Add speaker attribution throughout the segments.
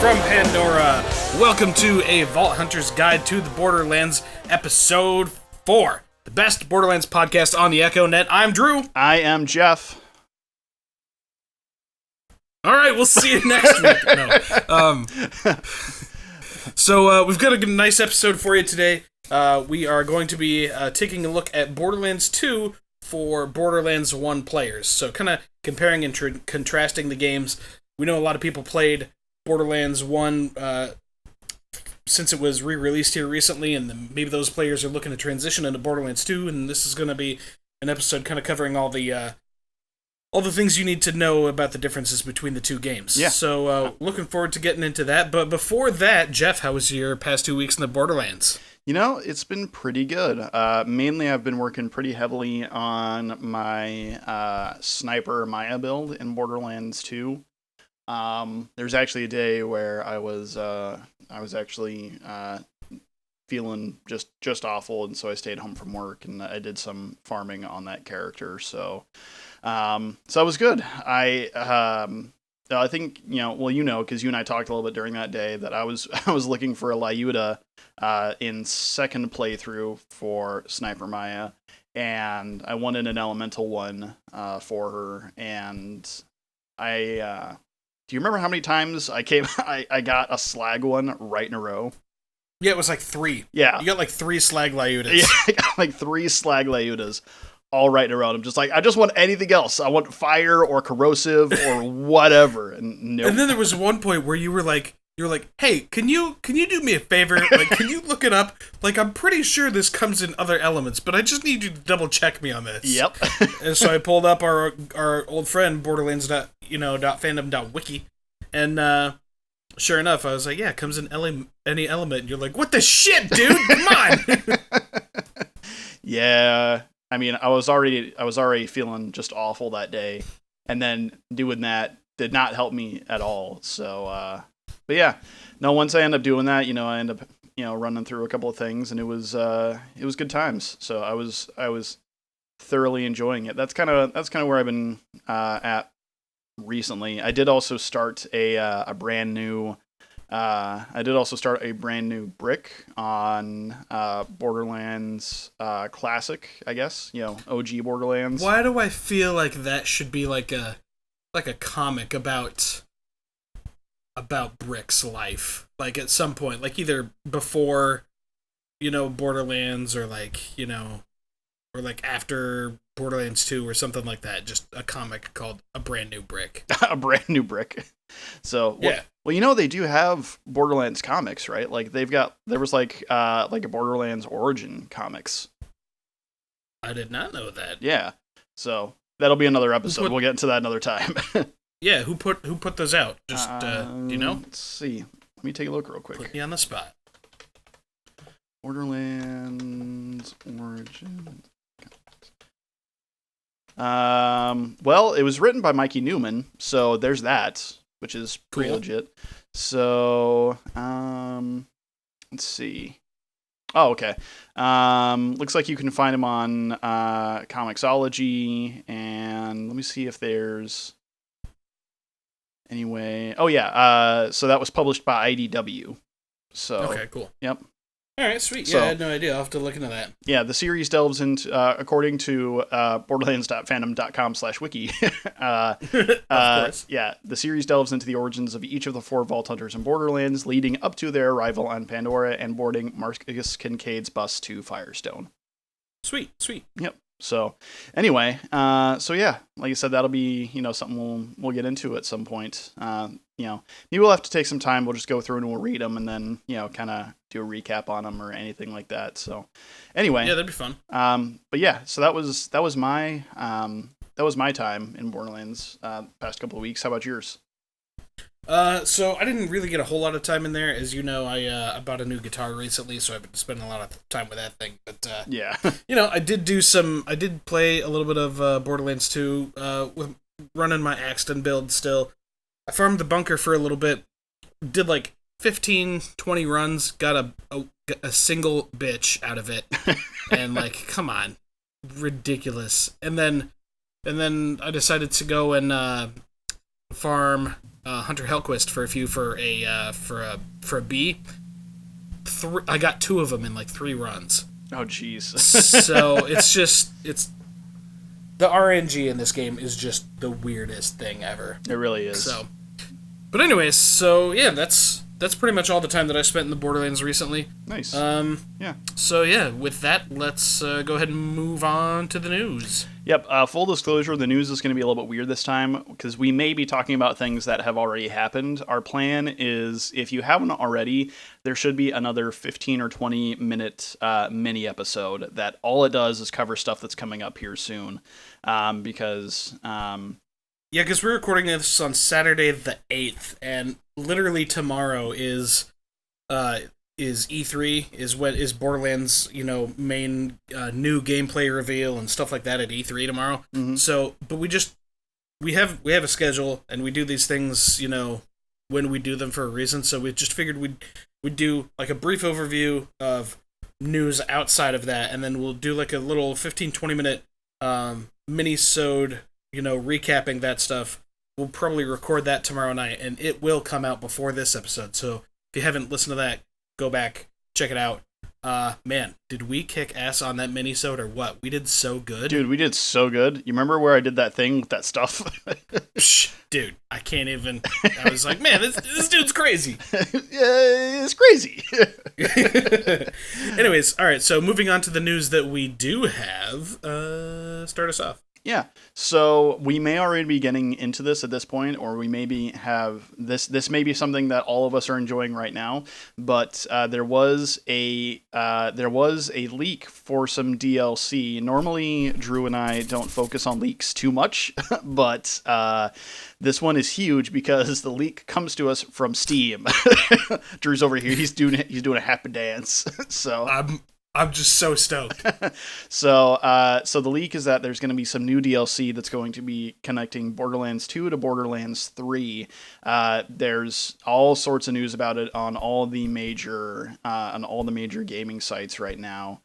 Speaker 1: from Pandora. Welcome to A Vault Hunter's Guide to the Borderlands, Episode 4. The best Borderlands podcast on the Echo Net. I'm Drew.
Speaker 2: I am Jeff.
Speaker 1: Alright, we'll see you next week. So we've got a nice episode for you today. We are going to be taking a look at Borderlands 2 for Borderlands 1 players. So kind of comparing and contrasting the games. We know a lot of people played Borderlands 1 since it was re-released here recently, and maybe those players are looking to transition into Borderlands 2, and this is going to be an episode kind of covering all the things you need to know about the differences between the two games.
Speaker 2: Yeah.
Speaker 1: So looking forward to getting into that. But before that, Jeff, how was your past 2 weeks in the Borderlands?
Speaker 2: You know, it's been pretty good. Mainly, I've been working pretty heavily on my Sniper Maya build in Borderlands 2. There's actually a day where I was actually feeling just awful, and so I stayed home from work and I did some farming on that character. So it was good. I think, because you and I talked a little bit during that day that I was looking for a Lyuda in second playthrough for Sniper Maya, and I wanted an elemental one for her, and do you remember how many times I got a slag one right in a row?
Speaker 1: Yeah, it was like 3.
Speaker 2: Yeah.
Speaker 1: You got like 3 slag Lyudas.
Speaker 2: Yeah, I got like 3 slag Lyudas all right in a row. I'm just like, I just want anything else. I want fire or corrosive or whatever. And nope.
Speaker 1: And then there was one point where you were like, hey, can you do me a favor? Like, can you look it up? Like, I'm pretty sure this comes in other elements, but I just need you to double check me on this.
Speaker 2: Yep.
Speaker 1: And so I pulled up our old friend Borderlands.fandom.wiki, and sure enough, I was like, yeah, it comes in any element. And you're like, what the shit, dude? Come on.
Speaker 2: Yeah. I mean, I was already feeling just awful that day, and then doing that did not help me at all. So, but yeah, no. Once I end up doing that, I end up running through a couple of things, and it was good times. So I was thoroughly enjoying it. That's kind of where I've been at recently. I did also start a brand new brick on Borderlands Classic, I guess. OG Borderlands.
Speaker 1: Why do I feel like that should be like a comic about Brick's life? Like at some point, like either before, Borderlands, or like, or like after Borderlands 2 or something like that. Just a comic called A Brand New Brick.
Speaker 2: A Brand New Brick. So,
Speaker 1: yeah.
Speaker 2: Well, they do have Borderlands comics, right? Like there was like a Borderlands Origin comics.
Speaker 1: I did not know that.
Speaker 2: Yeah. So that'll be another episode. We'll get into that another time.
Speaker 1: Yeah. Who put those out? Just, do you know?
Speaker 2: Let's see. Let me take a look real quick.
Speaker 1: Put me on the spot.
Speaker 2: Borderlands Origin. Well, it was written by Mikey Newman, so there's that, which is pretty legit. So, let's see. Oh, okay. Looks like you can find him on Comixology, and let me see if there's anyway. Oh yeah. So that was published by IDW. So
Speaker 1: okay, cool.
Speaker 2: Yep.
Speaker 1: All right, sweet. Yeah, I had no idea. I'll have to look into that.
Speaker 2: Yeah, the series delves into, according to borderlands.fandom.com/wiki.
Speaker 1: Of course.
Speaker 2: Yeah, the series delves into the origins of each of the 4 Vault Hunters in Borderlands, leading up to their arrival on Pandora and boarding Marcus Kincaid's bus to Firestone.
Speaker 1: Sweet.
Speaker 2: Yep. So, anyway, yeah, like I said, that'll be, something we'll get into at some point. Maybe we'll have to take some time. We'll just go through and we'll read them and then, kind of do a recap on them or anything like that. So, anyway.
Speaker 1: Yeah, that'd be fun.
Speaker 2: But yeah, so that was my time in Borderlands past couple of weeks. How about yours?
Speaker 1: So I didn't really get a whole lot of time in there. As you know, I bought a new guitar recently, so I've been spending a lot of time with that thing. But
Speaker 2: yeah,
Speaker 1: I did play a little bit of Borderlands 2 with running my Axton build still. I farmed the bunker for a little bit, did like 15, 20 runs, got a single bitch out of it, and like, come on, ridiculous. And then I decided to go and farm Hunter Hellquist for a B. I got 2 of them in like 3 runs.
Speaker 2: Oh, jeez.
Speaker 1: So it's the RNG in this game is just the weirdest thing ever.
Speaker 2: It really is.
Speaker 1: So, but anyways, so yeah, that's pretty much all the time that I spent in the Borderlands recently.
Speaker 2: Nice.
Speaker 1: Yeah. So yeah, with that, let's go ahead and move on to the news.
Speaker 2: Yep. Full disclosure, the news is going to be a little bit weird this time because we may be talking about things that have already happened. Our plan is, if you haven't already, there should be another 15 or 20 minute mini episode that all it does is cover stuff that's coming up here soon. Because
Speaker 1: we're recording this on Saturday the 8th, and literally tomorrow is E3, is Borderlands, main new gameplay reveal and stuff like that at E3 tomorrow.
Speaker 2: Mm-hmm.
Speaker 1: So, but we have a schedule, and we do these things, when we do them for a reason. So we just figured we'd do like a brief overview of news outside of that, and then we'll do like a little 15-20 minute mini-sode, recapping that stuff. We'll probably record that tomorrow night, and it will come out before this episode. So if you haven't listened to that, go back, check it out. Man, did we kick ass on that mini-sode or what? We did so good.
Speaker 2: Dude, we did so good. You remember where I did that thing with that stuff?
Speaker 1: Dude, I can't even. I was like, man, this dude's crazy.
Speaker 2: Yeah, it's crazy.
Speaker 1: Anyways, all right, so moving on to the news that we do have, start us off.
Speaker 2: Yeah, so we may already be getting into this at this point, or we maybe have this. This may be something that all of us are enjoying right now. But there was a leak for some DLC. Normally, Drew and I don't focus on leaks too much, but this one is huge because the leak comes to us from Steam. Drew's over here; he's doing a happy dance. So
Speaker 1: I'm just so stoked.
Speaker 2: So the leak is that there's going to be some new DLC that's going to be connecting Borderlands 2 to Borderlands 3. There's all sorts of news about it on all the major gaming sites right now.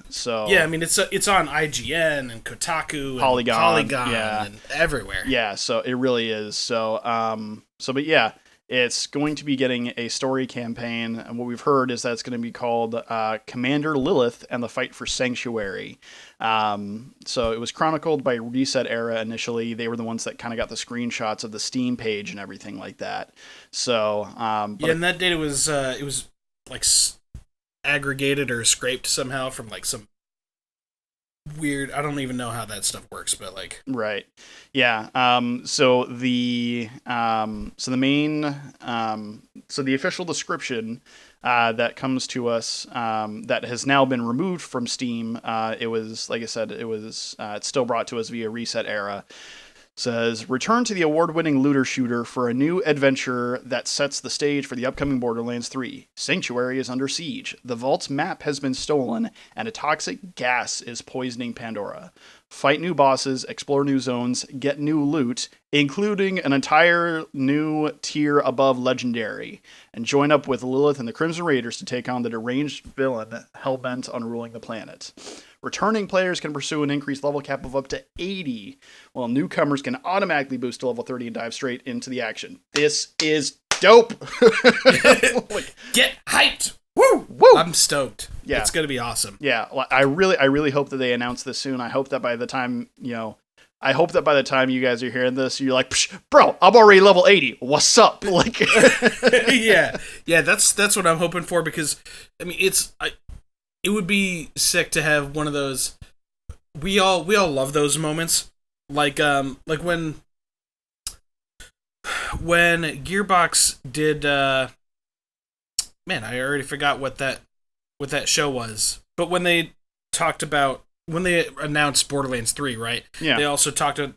Speaker 2: So
Speaker 1: yeah, I mean it's on IGN and Kotaku and
Speaker 2: Polygon
Speaker 1: yeah. And everywhere.
Speaker 2: Yeah, so it really is. So but yeah. It's going to be getting a story campaign, and what we've heard is that it's going to be called Commander Lilith and the Fight for Sanctuary. So it was chronicled by Reset Era initially. They were the ones that kind of got the screenshots of the Steam page and everything like that. So
Speaker 1: and that data was it was like aggregated or scraped somehow from like some weird, I don't even know how that stuff works, but like
Speaker 2: right, yeah. So the official description that comes to us that has now been removed from Steam. It was, like I said, it's still brought to us via Reset Era. Says, return to the award-winning looter shooter for a new adventure that sets the stage for the upcoming Borderlands 3. Sanctuary is under siege. The vault's map has been stolen, and a toxic gas is poisoning Pandora. Fight new bosses, explore new zones, get new loot, including an entire new tier above Legendary, and join up with Lilith and the Crimson Raiders to take on the deranged villain hell-bent on ruling the planet. Returning players can pursue an increased level cap of up to 80, while newcomers can automatically boost to level 30 and dive straight into the action. This is dope!
Speaker 1: Get hyped! Woo!
Speaker 2: Woo!
Speaker 1: I'm stoked.
Speaker 2: Yeah.
Speaker 1: It's going to be awesome.
Speaker 2: Yeah, I really hope that they announce this soon. I hope that by the time, you guys are hearing this, you're like, bro, I'm already level 80. What's up? Like,
Speaker 1: yeah, that's what I'm hoping for, because I mean, it would be sick to have one of those. We all love those moments, like when Gearbox did. Man, I already forgot what that show was. But when they announced Borderlands 3, right?
Speaker 2: Yeah.
Speaker 1: They also they're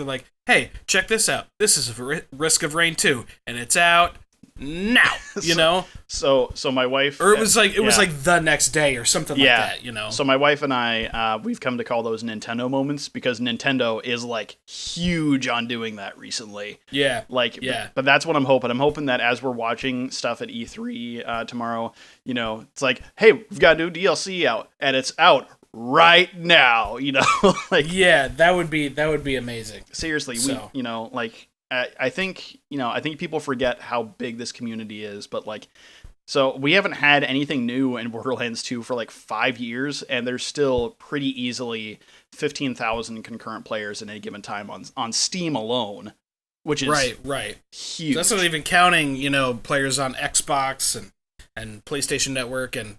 Speaker 1: like, hey, check this out. This is Risk of Rain 2, and it's out now, you know?
Speaker 2: So my wife...
Speaker 1: Or it was like the next day or something like that, you know?
Speaker 2: So my wife and I, we've come to call those Nintendo moments, because Nintendo is, like, huge on doing that recently.
Speaker 1: Yeah.
Speaker 2: But that's what I'm hoping. I'm hoping that as we're watching stuff at E3 tomorrow, you know, it's like, hey, we've got a new DLC out, and it's out right now, you know? Like,
Speaker 1: yeah, that would be amazing.
Speaker 2: Seriously,
Speaker 1: so.
Speaker 2: we, you know, like... I think, I think people forget how big this community is, but like, so we haven't had anything new in Borderlands 2 for like 5 years, and there's still pretty easily 15,000 concurrent players at any given time on Steam alone, which is
Speaker 1: right.
Speaker 2: huge.
Speaker 1: So that's not even counting, players on Xbox and PlayStation Network and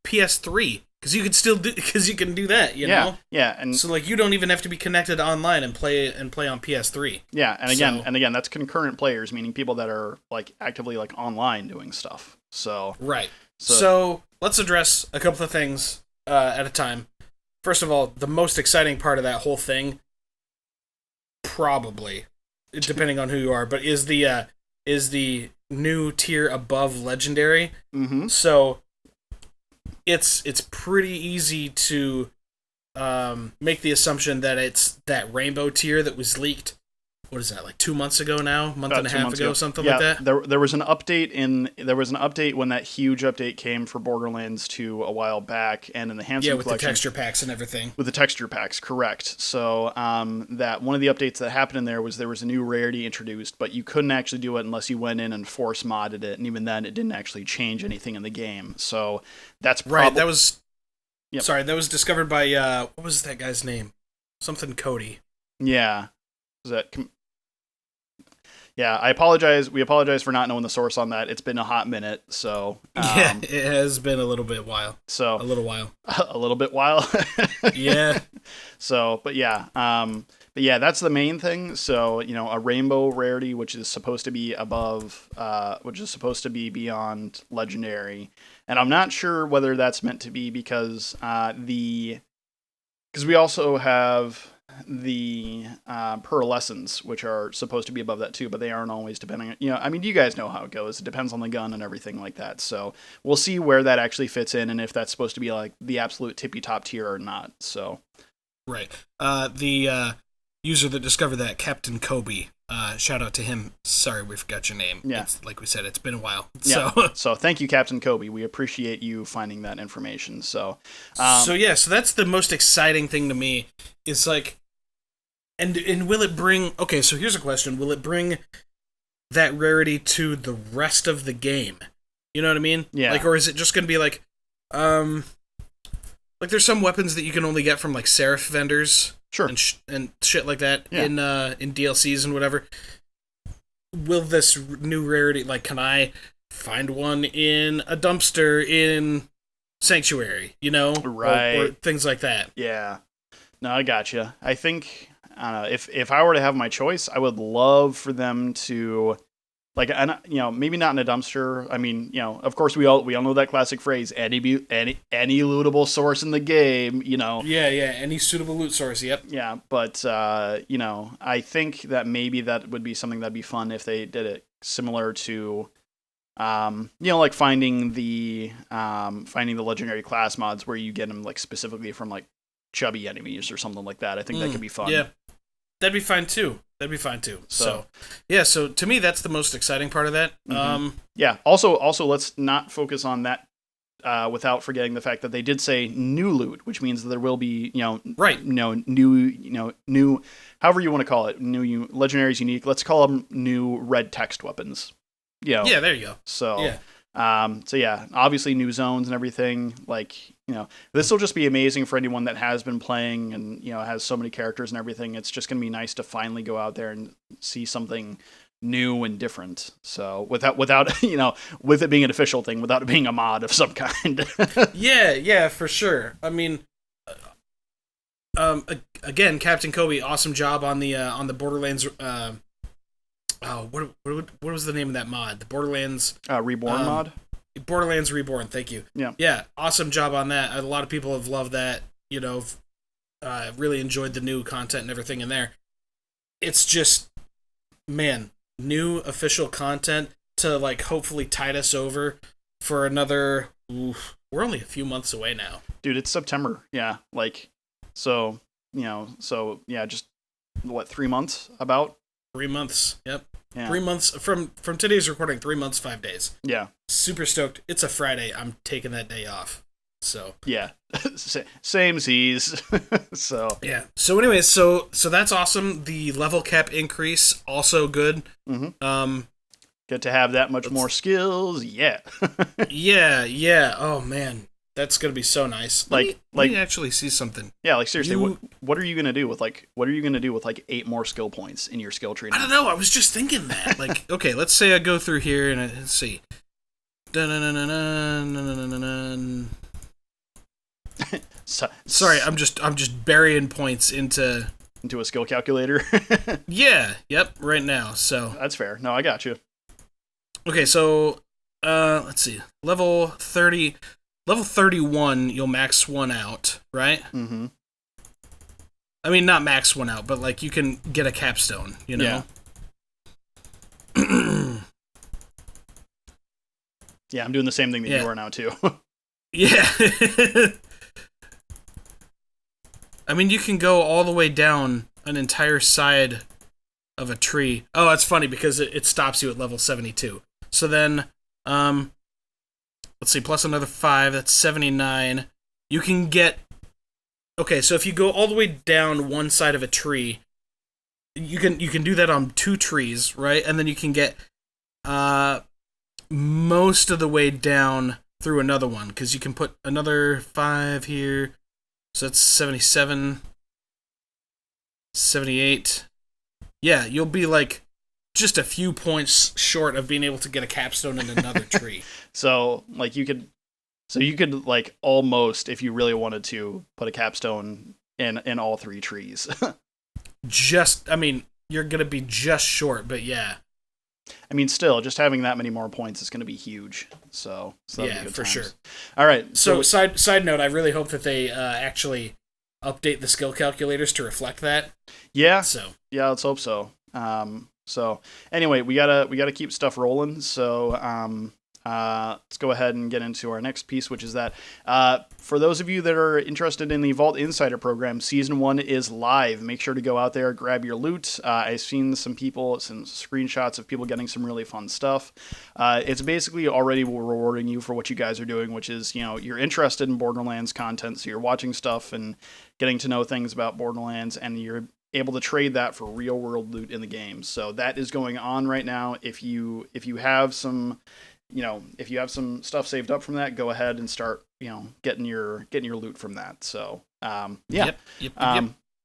Speaker 1: PS3. Because you can do that, know?
Speaker 2: Yeah, and
Speaker 1: so like you don't even have to be connected online and play on PS3.
Speaker 2: Yeah, and again, that's concurrent players, meaning people that are like actively like online doing stuff. So
Speaker 1: right. So let's address a couple of things at a time. First of all, the most exciting part of that whole thing, probably, depending on who you are, but is the new tier above legendary.
Speaker 2: Mm-hmm.
Speaker 1: So it's pretty easy to make the assumption that it's that rainbow tier that was leaked. What is that, like 2 months ago now? Month and a half ago, something like that?
Speaker 2: There was an update when that huge update came for Borderlands 2 a while back, and in the Handsome
Speaker 1: with
Speaker 2: collection,
Speaker 1: the texture packs and everything.
Speaker 2: With the texture packs, correct. So that one of the updates that happened in there was a new rarity introduced, but you couldn't actually do it unless you went in and force modded it, and even then it didn't actually change anything in the game. So that's
Speaker 1: right. That was sorry. That was discovered by what was that guy's name? Something Cody.
Speaker 2: Yeah. Was that? Yeah, I apologize. We apologize for not knowing the source on that. It's been a hot minute, so
Speaker 1: yeah, it has been a little bit while.
Speaker 2: So
Speaker 1: a little while.
Speaker 2: A little bit while.
Speaker 1: Yeah.
Speaker 2: So, but yeah, that's the main thing. So, a rainbow rarity, which is supposed to be above, which is supposed to be beyond legendary, and I'm not sure whether that's meant to be because we also have the pearlescents, which are supposed to be above that too, but they aren't always, depending on, you guys know how it goes. It depends on the gun and everything like that. So we'll see where that actually fits in and if that's supposed to be like the absolute tippy top tier or not. So
Speaker 1: right. The user that discovered that, Captain Kobe, shout out to him. Sorry, we forgot your name.
Speaker 2: Yeah.
Speaker 1: It's, like we said, it's been a while.
Speaker 2: Yeah. So thank you, Captain Kobe. We appreciate you finding that information. So
Speaker 1: so that's the most exciting thing to me. It's like, and will it bring... Okay, so here's a question. Will it bring that rarity to the rest of the game? You know what I mean?
Speaker 2: Yeah.
Speaker 1: Like, or is it just going to be like... like, there's some weapons that you can only get from, like, Seraph vendors.
Speaker 2: Sure.
Speaker 1: And shit like that in DLCs and whatever. Will this new rarity... Like, can I find one in a dumpster in Sanctuary?
Speaker 2: Right.
Speaker 1: Or things like that.
Speaker 2: Yeah. No, I gotcha. I think... I don't know, if I were to have my choice, I would love for them to, like, maybe not in a dumpster. I mean, of course we all know that classic phrase, any lootable source in the game,
Speaker 1: Yeah, any suitable loot source, yep.
Speaker 2: Yeah, but I think that maybe that would be something that'd be fun if they did it similar to, like finding the legendary class mods where you get them like specifically from like chubby enemies or something like that. I think that could be fun.
Speaker 1: Yeah. That'd be fine too. So to me, that's the most exciting part of that.
Speaker 2: Mm-hmm. Yeah. Also, let's not focus on that without forgetting the fact that they did say new loot, which means that there will be, new, however you want to call it, new legendaries, unique. Let's call them new red text weapons.
Speaker 1: Yeah, there you go.
Speaker 2: So, yeah. Obviously new zones and everything. Like, this will just be amazing for anyone that has been playing and, has so many characters and everything. It's just going to be nice to finally go out there and see something new and different. So without, with it being an official thing, without it being a mod of some kind.
Speaker 1: Yeah, for sure. I mean, again, Captain Kobe, awesome job on the Borderlands, what was the name of that mod? The Borderlands
Speaker 2: Reborn mod?
Speaker 1: Borderlands Reborn, thank you. Yeah, awesome job on that. A lot of people have loved that, really enjoyed the new content and everything in there. It's just, man, new official content to, like, hopefully tide us over for another... we're only a few months away now.
Speaker 2: Dude, it's September. Yeah, like, so, yeah, just, 3 months about?
Speaker 1: 3 months, yep.
Speaker 2: Yeah.
Speaker 1: 3 months from today's recording, 3 months, 5 days.
Speaker 2: Yeah.
Speaker 1: Super stoked. It's a Friday. I'm taking that day off. So
Speaker 2: Yeah, same Z's. So
Speaker 1: yeah. So anyways, so that's awesome. The level cap increase also good.
Speaker 2: Get to have that much more skills. Yeah.
Speaker 1: Yeah. Oh man, that's gonna be so nice. Let me actually see something.
Speaker 2: Yeah, like seriously, what are you gonna do with like 8 more skill points in your skill tree now?
Speaker 1: I don't know. I was just thinking that. Like, okay, let's say I go through here and let's see. Sorry, I'm just burying points into
Speaker 2: a skill calculator.
Speaker 1: Yeah, yep, right now. So
Speaker 2: that's fair. No, I got you.
Speaker 1: Okay, so let's see. Level 31, you'll max one out, right?
Speaker 2: Mm-hmm.
Speaker 1: I mean, not max one out, but like you can get a capstone, you know?
Speaker 2: Yeah. Yeah, I'm doing the same thing that you are now too.
Speaker 1: Yeah. I mean, you can go all the way down an entire side of a tree. Oh, that's funny because it stops you at level 72. So then, let's see, plus another 5, that's 79. You can get... Okay, so if you go all the way down one side of a tree, you can do that on 2 trees, right? And then you can get most of the way down through another one, because you can put another 5 here. So that's 77, 78. Yeah, you'll be like just a few points short of being able to get a capstone in another tree.
Speaker 2: So you could like almost, if you really wanted to, put a capstone in all 3 trees.
Speaker 1: I mean, you're gonna be just short, but yeah.
Speaker 2: I mean, still, just having that many more points is going to be huge. So
Speaker 1: yeah, for sure.
Speaker 2: All right.
Speaker 1: So side note, I really hope that they actually update the skill calculators to reflect that.
Speaker 2: Yeah.
Speaker 1: So
Speaker 2: yeah, let's hope so. So anyway, we gotta keep stuff rolling. So let's go ahead and get into our next piece, which is that for those of you that are interested in the Vault Insider program, Season 1 is live. Make sure to go out there, grab your loot. I've seen some screenshots of people getting some really fun stuff. It's basically already rewarding you for what you guys are doing, which is, you're interested in Borderlands content, so you're watching stuff and getting to know things about Borderlands, and you're able to trade that for real world loot in the game. So that is going on right now. If you have some stuff saved up from that, go ahead and start, getting your loot from that. So, yeah.
Speaker 1: Yep.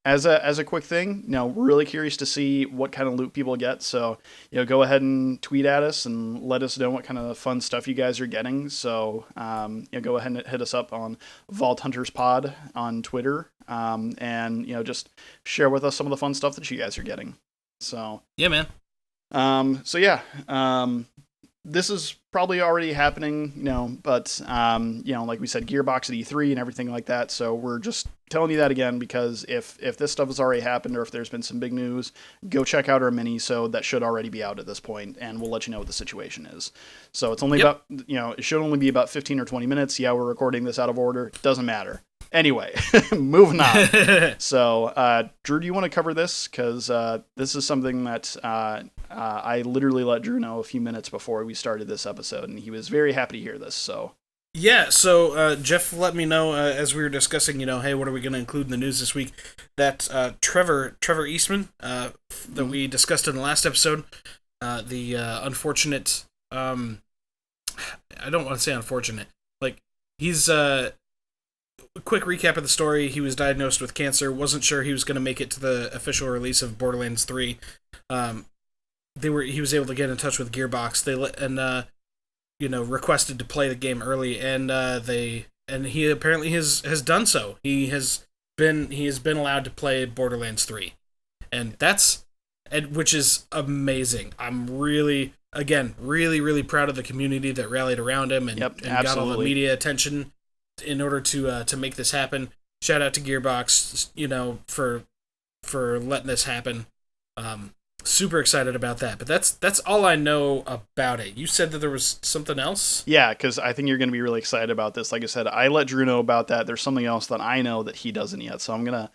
Speaker 2: As a quick thing, really curious to see what kind of loot people get. So, go ahead and tweet at us and let us know what kind of fun stuff you guys are getting. So, go ahead and hit us up on Vault Hunters Pod on Twitter, and just share with us some of the fun stuff that you guys are getting. So,
Speaker 1: yeah, man.
Speaker 2: This is probably already happening, but, like we said, Gearbox at E3 and everything like that. So we're just telling you that again, because if this stuff has already happened, or if there's been some big news, go check out our mini-so that should already be out at this point, and we'll let you know what the situation is. So it's only about, it should only be about 15 or 20 minutes. Yeah, we're recording this out of order. Doesn't matter. Anyway, moving on. So, Drew, do you want to cover this? Because this is something that I literally let Drew know a few minutes before we started this episode, and he was very happy to hear this. So,
Speaker 1: yeah. So Jeff let me know as we were discussing, hey, what are we going to include in the news this week? That Trevor Eastman, that we discussed in the last episode, the unfortunate. I don't want to say unfortunate. Like, he's quick recap of the story. He was diagnosed with cancer. Wasn't sure he was going to make it to the official release of Borderlands 3. He was able to get in touch with Gearbox. Requested to play the game early, and he apparently has done so. He has been allowed to play Borderlands 3, and which is amazing. I'm really proud of the community that rallied around him and got all the media attention in order to make this happen. Shout out to Gearbox, for letting this happen. Super excited about that. But that's all I know about it. You said that there was something else?
Speaker 2: Yeah, because I think you're going to be really excited about this. Like I said, I let Drew know about that. There's something else that I know that he doesn't yet. So I'm gonna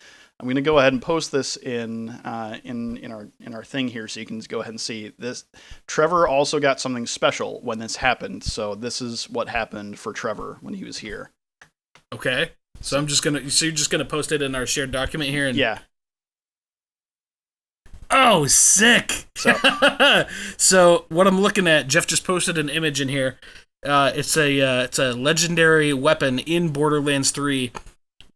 Speaker 2: go ahead and post this in our thing here, so you can go ahead and see this. Trevor also got something special when this happened. So this is what happened for Trevor when he was here.
Speaker 1: Okay. So I'm just gonna. So you're just gonna post it in our shared document here, and
Speaker 2: Yeah.
Speaker 1: Oh, sick!
Speaker 2: So,
Speaker 1: so what I'm looking at, Jeff just posted an image in here. It's a legendary weapon in Borderlands 3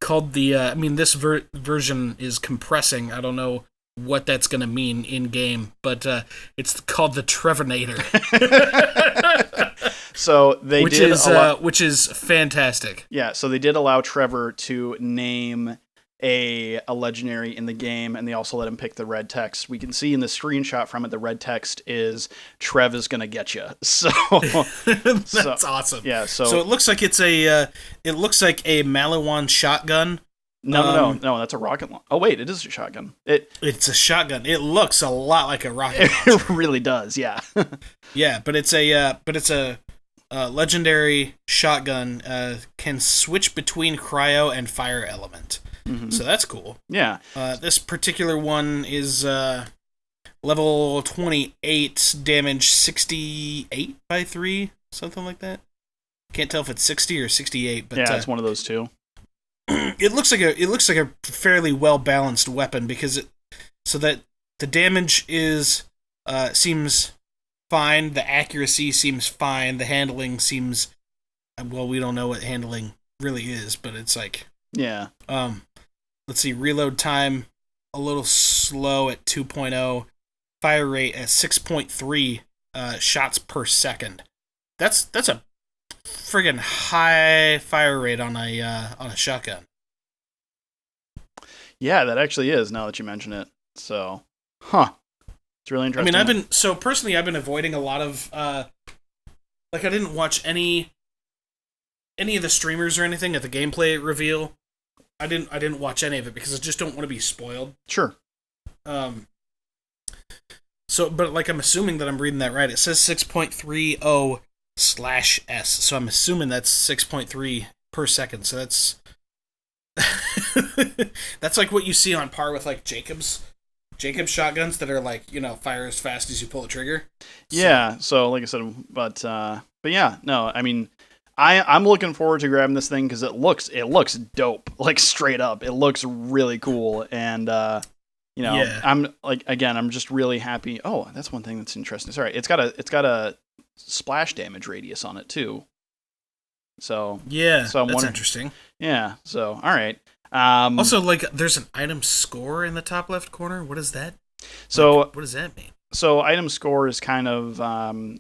Speaker 1: called the. This version is compressing. I don't know what that's gonna mean in game, but it's called the Trevenator.
Speaker 2: So they
Speaker 1: which is fantastic.
Speaker 2: Yeah, so they did allow Trevor to name a legendary in the game, and they also let him pick the red text. We can see in the screenshot from it, the red text is "Trev is gonna get you." So
Speaker 1: that's awesome.
Speaker 2: Yeah. So
Speaker 1: it looks like it's a Malawan shotgun.
Speaker 2: No, that's a rocket launcher. Oh wait, it is a shotgun.
Speaker 1: It's a shotgun. It looks a lot like a rocket launcher.
Speaker 2: It really does. Yeah.
Speaker 1: Yeah, but it's a legendary shotgun. Can switch between cryo and fire element. Mm-hmm. So that's cool.
Speaker 2: Yeah.
Speaker 1: This particular one is level 28, damage 68 by 3, something like that. Can't tell if it's 60 or 68, but
Speaker 2: yeah, it's one of those two.
Speaker 1: It looks like a fairly well balanced weapon because the damage seems fine, the accuracy seems fine, the handling seems we don't know what handling really is, but it's like
Speaker 2: yeah.
Speaker 1: Let's see, reload time a little slow at 2.0, fire rate at 6.3 shots per second. That's a friggin' high fire rate on a shotgun.
Speaker 2: Yeah, that actually is, now that you mention it. So, it's really interesting.
Speaker 1: I've been avoiding a lot of I didn't watch any of the streamers or anything at the gameplay reveal. I didn't watch any of it because I just don't want to be spoiled.
Speaker 2: Sure.
Speaker 1: But I'm assuming that I'm reading that right. It says 6.30/S, so I'm assuming that's 6.3 per second. So that's that's like what you see on par with like Jacob's shotguns that are like, fire as fast as you pull the trigger.
Speaker 2: Yeah. So like I said, but yeah, no, I'm looking forward to grabbing this thing because it looks dope, like straight up. It looks really cool, and yeah. I'm just really happy. Oh, that's one thing that's interesting. Sorry, it's got a splash damage radius on it too. So
Speaker 1: yeah, so that's interesting.
Speaker 2: Yeah. So all right.
Speaker 1: Also, there's an item score in the top left corner. What is that?
Speaker 2: So
Speaker 1: what does that mean?
Speaker 2: So item score is kind of,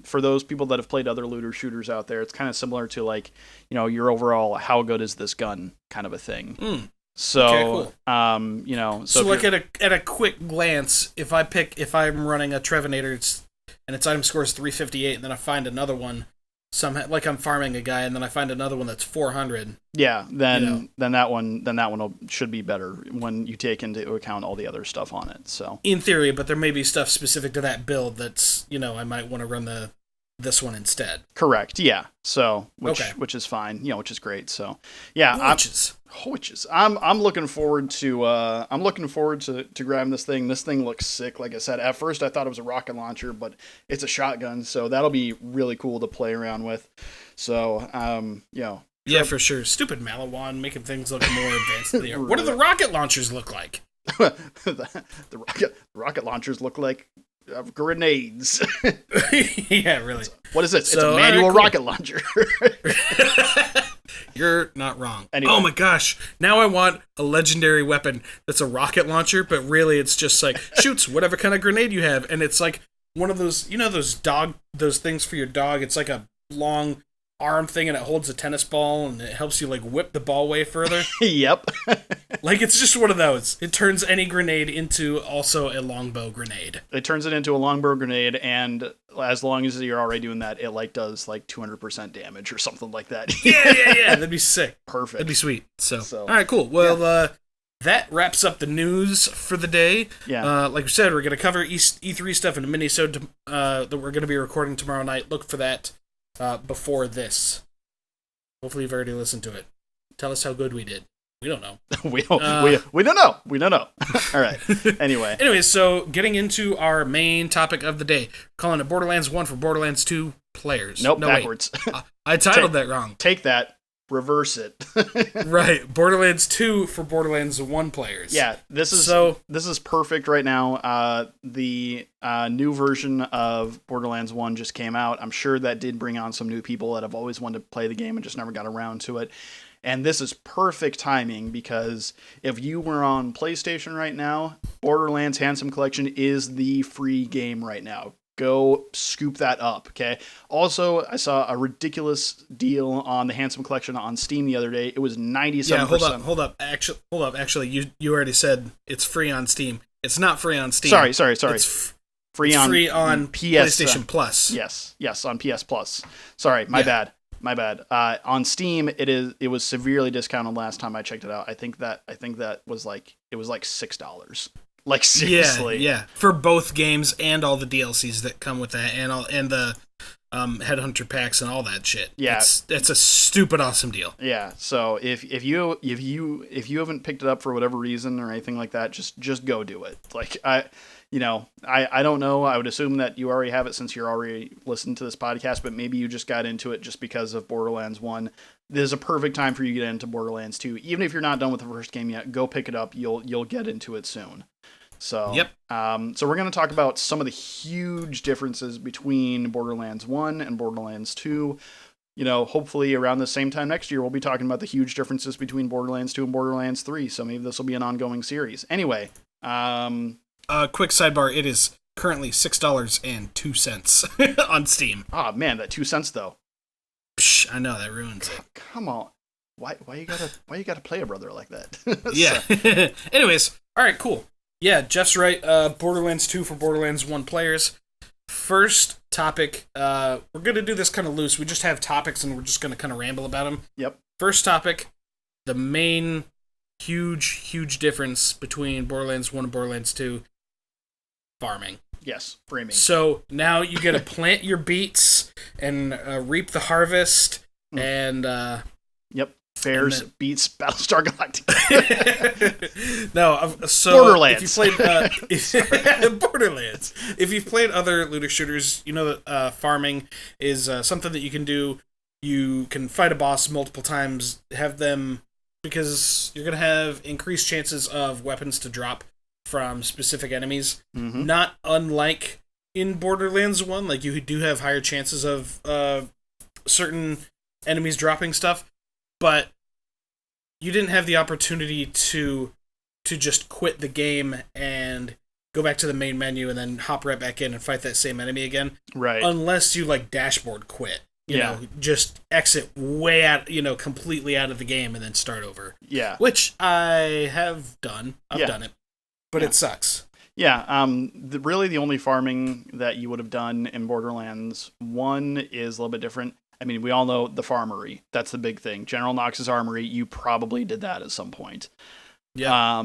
Speaker 2: for those people that have played other looter shooters out there, it's kind of similar to your overall, how good is this gun kind of a thing. So,
Speaker 1: okay, cool.
Speaker 2: So
Speaker 1: at a quick glance, if I'm running a Trevenator and its item score is 358, and then I find another one, like I'm farming a guy, and then I find another one that's 400.
Speaker 2: Yeah, then that one should be better when you take into account all the other stuff on it. So
Speaker 1: in theory, but there may be stuff specific to that build that's I might want to run this one instead.
Speaker 2: Correct. Yeah. So which is fine. Which is great. So yeah. Witches. I'm looking forward to grabbing this thing. This thing looks sick. Like I said, at first I thought it was a rocket launcher, but it's a shotgun, so that'll be really cool to play around with. So
Speaker 1: yeah, for sure. Stupid Malawan making things look more advanced than they are. What do the rocket launchers look like?
Speaker 2: the rocket launchers look like grenades.
Speaker 1: Yeah, really.
Speaker 2: What is this? It's a manual rocket launcher.
Speaker 1: You're not wrong.
Speaker 2: Anyway.
Speaker 1: Oh my gosh. Now I want a legendary weapon that's a rocket launcher, but really it's just like shoots whatever kind of grenade you have. And it's like one of those, those things for your dog. It's like a long arm thing and it holds a tennis ball and it helps you like whip the ball way further.
Speaker 2: Yep.
Speaker 1: Like it's just one of those. It turns any grenade into also a longbow grenade.
Speaker 2: It turns it into a longbow grenade, and as long as you're already doing that, it does 200% damage or something like that.
Speaker 1: Yeah. That'd be sick.
Speaker 2: Perfect.
Speaker 1: That'd be sweet. So all right, cool. Well, that wraps up the news for the day.
Speaker 2: Yeah.
Speaker 1: Like we said, we're gonna cover E3 stuff in a mini-sode that we're gonna be recording tomorrow night. Look for that before this. Hopefully you've already listened to it. Tell us how good we did. We don't know.
Speaker 2: we don't know. We don't know. All right.
Speaker 1: Anyway, so getting into our main topic of the day, calling it Borderlands 1 for Borderlands 2 players.
Speaker 2: Nope, backwards.
Speaker 1: I titled that wrong.
Speaker 2: Take that. reverse it.
Speaker 1: Right. Borderlands 2 for Borderlands 1 players.
Speaker 2: Yeah, this is perfect right now. The new version of Borderlands 1 just came out. I'm sure that did bring on some new people that have always wanted to play the game and just never got around to it. And this is perfect timing because if you were on PlayStation right now, Borderlands Handsome Collection is the free game right now. Go scoop that up, okay? Also, I saw a ridiculous deal on the Handsome Collection on Steam the other day. It was 97%.
Speaker 1: Yeah, hold up. Actually, you already said it's free on Steam. It's not free on Steam.
Speaker 2: Sorry.
Speaker 1: It's free on
Speaker 2: PS,
Speaker 1: PlayStation Plus.
Speaker 2: Yes, on PS Plus. Sorry, my bad. On Steam, it was severely discounted last time I checked it out. I think that was like $6. Like, seriously.
Speaker 1: Yeah. For both games and all the DLCs that come with that, and the Headhunter packs and all that shit.
Speaker 2: Yeah,
Speaker 1: it's a stupid awesome deal.
Speaker 2: Yeah. So if you haven't picked it up for whatever reason or anything like that, just go do it. Like, I don't know. I would assume that you already have it since you're already listening to this podcast, but maybe you just got into it just because of Borderlands 1. This is a perfect time for you to get into Borderlands 2. Even if you're not done with the first game yet, go pick it up. You'll get into it soon. So,
Speaker 1: yep.
Speaker 2: So we're going to talk about some of the huge differences between Borderlands 1 and Borderlands 2. Hopefully around the same time next year, we'll be talking about the huge differences between Borderlands 2 and Borderlands 3. So maybe this will be an ongoing series. Anyway,
Speaker 1: quick sidebar, it is currently $6.02 on Steam.
Speaker 2: Oh man, that 2 cents though.
Speaker 1: Psh, I know, that ruins it.
Speaker 2: Come on. Why you gotta play a brother like that?
Speaker 1: Yeah. Anyways, all right, cool. Yeah, Jeff's right. Borderlands 2 for Borderlands 1 players. First topic, we're going to do this kind of loose. We just have topics and we're just going to kind of ramble about them.
Speaker 2: Yep.
Speaker 1: First topic, the main huge difference between Borderlands 1 and Borderlands 2, farming.
Speaker 2: Yes, framing.
Speaker 1: So now you get to plant your beets and reap the harvest and...
Speaker 2: Yep. Fairs beats Battlestar Galactica.
Speaker 1: No, so
Speaker 2: Borderlands.
Speaker 1: If you played Borderlands, if you've played other looter shooters, you know that farming is something that you can do. You can fight a boss multiple times, have them because you're gonna have increased chances of weapons to drop from specific enemies.
Speaker 2: Mm-hmm.
Speaker 1: Not unlike in Borderlands 1, like you do have higher chances of certain enemies dropping stuff. But you didn't have the opportunity to just quit the game and go back to the main menu and then hop right back in and fight that same enemy again.
Speaker 2: Right.
Speaker 1: Unless you dashboard quit. You know, just exit way out, completely out of the game and then start over.
Speaker 2: Yeah.
Speaker 1: Which I have done. I've done it. But it sucks.
Speaker 2: Yeah, really the only farming that you would have done in Borderlands 1 is a little bit different. I mean, we all know the farmery. That's the big thing. General Knox's armory, you probably did that at some point.
Speaker 1: Yeah.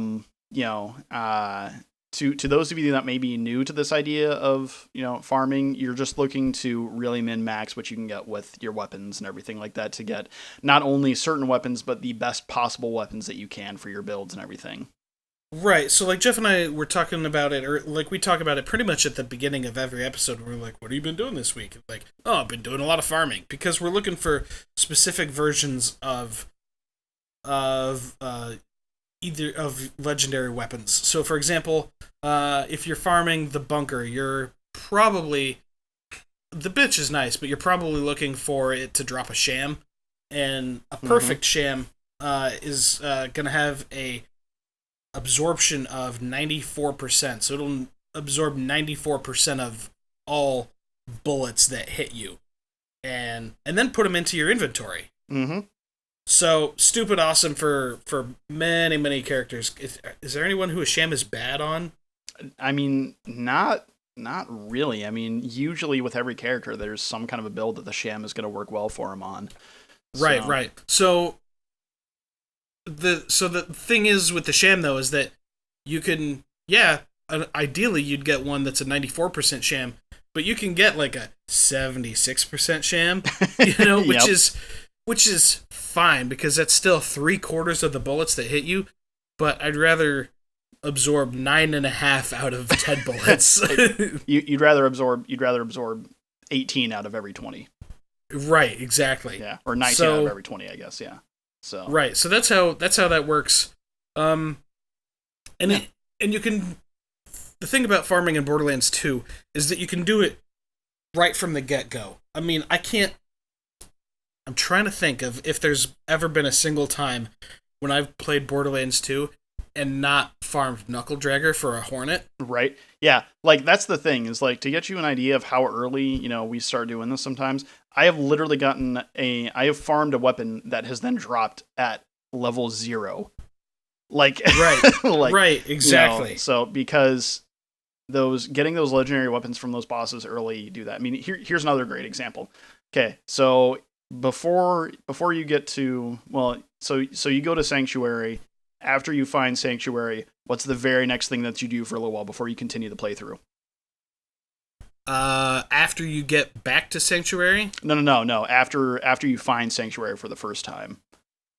Speaker 2: To those of you that may be new to this idea of, farming, you're just looking to really min-max what you can get with your weapons and everything like that to get not only certain weapons, but the best possible weapons that you can for your builds and everything.
Speaker 1: Right, so Jeff and I were talking about it, or we talk about it pretty much at the beginning of every episode. We're like, what have you been doing this week? I've been doing a lot of farming, because we're looking for specific versions of either of legendary weapons. So for example, if you're farming the bunker, you're probably, the bitch is nice, but you're probably looking for it to drop a sham, and a perfect sham is going to have a absorption of 94%, so it'll absorb 94% of all bullets that hit you, and then put them into your inventory.
Speaker 2: Mm-hmm.
Speaker 1: So stupid awesome for many characters. Is there anyone who a sham is bad on?
Speaker 2: I mean, not really. I mean, usually with every character, there's some kind of a build that the sham is going to work well for him on.
Speaker 1: Right. So the thing is with the sham though is that you can ideally you'd get one that's a 94% sham, but you can get a 76% sham, which is fine because that's still 3/4 of the bullets that hit you, but I'd rather absorb 9.5 out of 10 bullets.
Speaker 2: You'd rather absorb 18 out of every 20.
Speaker 1: Right, exactly.
Speaker 2: Yeah, or 19 out of every 20, I guess. Yeah. So
Speaker 1: right, so that's how that works. And
Speaker 2: Yeah.
Speaker 1: and you can. The thing about farming in Borderlands 2 is that you can do it right from the get go. I mean, I can't. I'm trying to think of if there's ever been a single time when I've played Borderlands 2 and not farmed Knuckle Dragger for a Hornet.
Speaker 2: Right. Yeah. Like, that's the thing, is like, to get you an idea of how early, you know, we start doing this sometimes, I have literally I have farmed a weapon that has then dropped at level 0. Like,
Speaker 1: Right.
Speaker 2: like,
Speaker 1: right, exactly.
Speaker 2: You know, so because getting those legendary weapons from those bosses early do that. I mean, here's another great example. Okay, so before you get to, well, so you go to Sanctuary. After you find Sanctuary, what's the very next thing that you do for a little while before you continue the playthrough?
Speaker 1: After you get back to Sanctuary?
Speaker 2: No. After you find Sanctuary for the first time.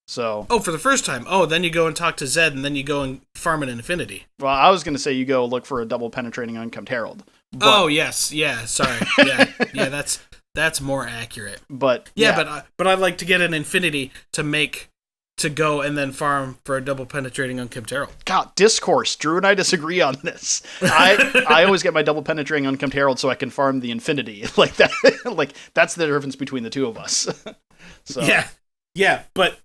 Speaker 2: So.
Speaker 1: Oh, for the first time. Oh, then you go and talk to Zed, and then you go and farm an Infinity.
Speaker 2: Well, I was gonna say you go look for a double penetrating Unkempt Herald.
Speaker 1: Oh yes, yeah. Sorry, yeah. That's more accurate.
Speaker 2: But
Speaker 1: but I'd like to get an Infinity to go and then farm for a double penetrating Unkempt Herald.
Speaker 2: God, discourse. Drew and I disagree on this. I always get my double penetrating Unkempt Herald so I can farm the Infinity. Like that. Like, that's the difference between the two of us. So.
Speaker 1: Yeah, but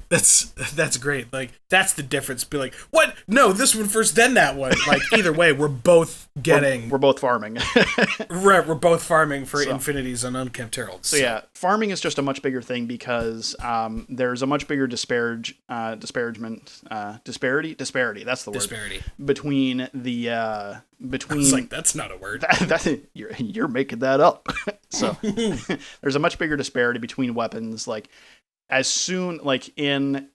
Speaker 1: that's great. Like, that's the difference. Be like, what? No, this one first, then that one. Like, either way, we're both getting.
Speaker 2: We're both farming.
Speaker 1: Right, we're both farming for Infinities on Unkempt Heralds.
Speaker 2: So yeah, farming is just a much bigger thing because there's a much bigger disparity. That's the word.
Speaker 1: Disparity
Speaker 2: between the between.
Speaker 1: It's like, that's not a word.
Speaker 2: You're making that up. So there's a much bigger disparity between weapons. Like, as soon, like, in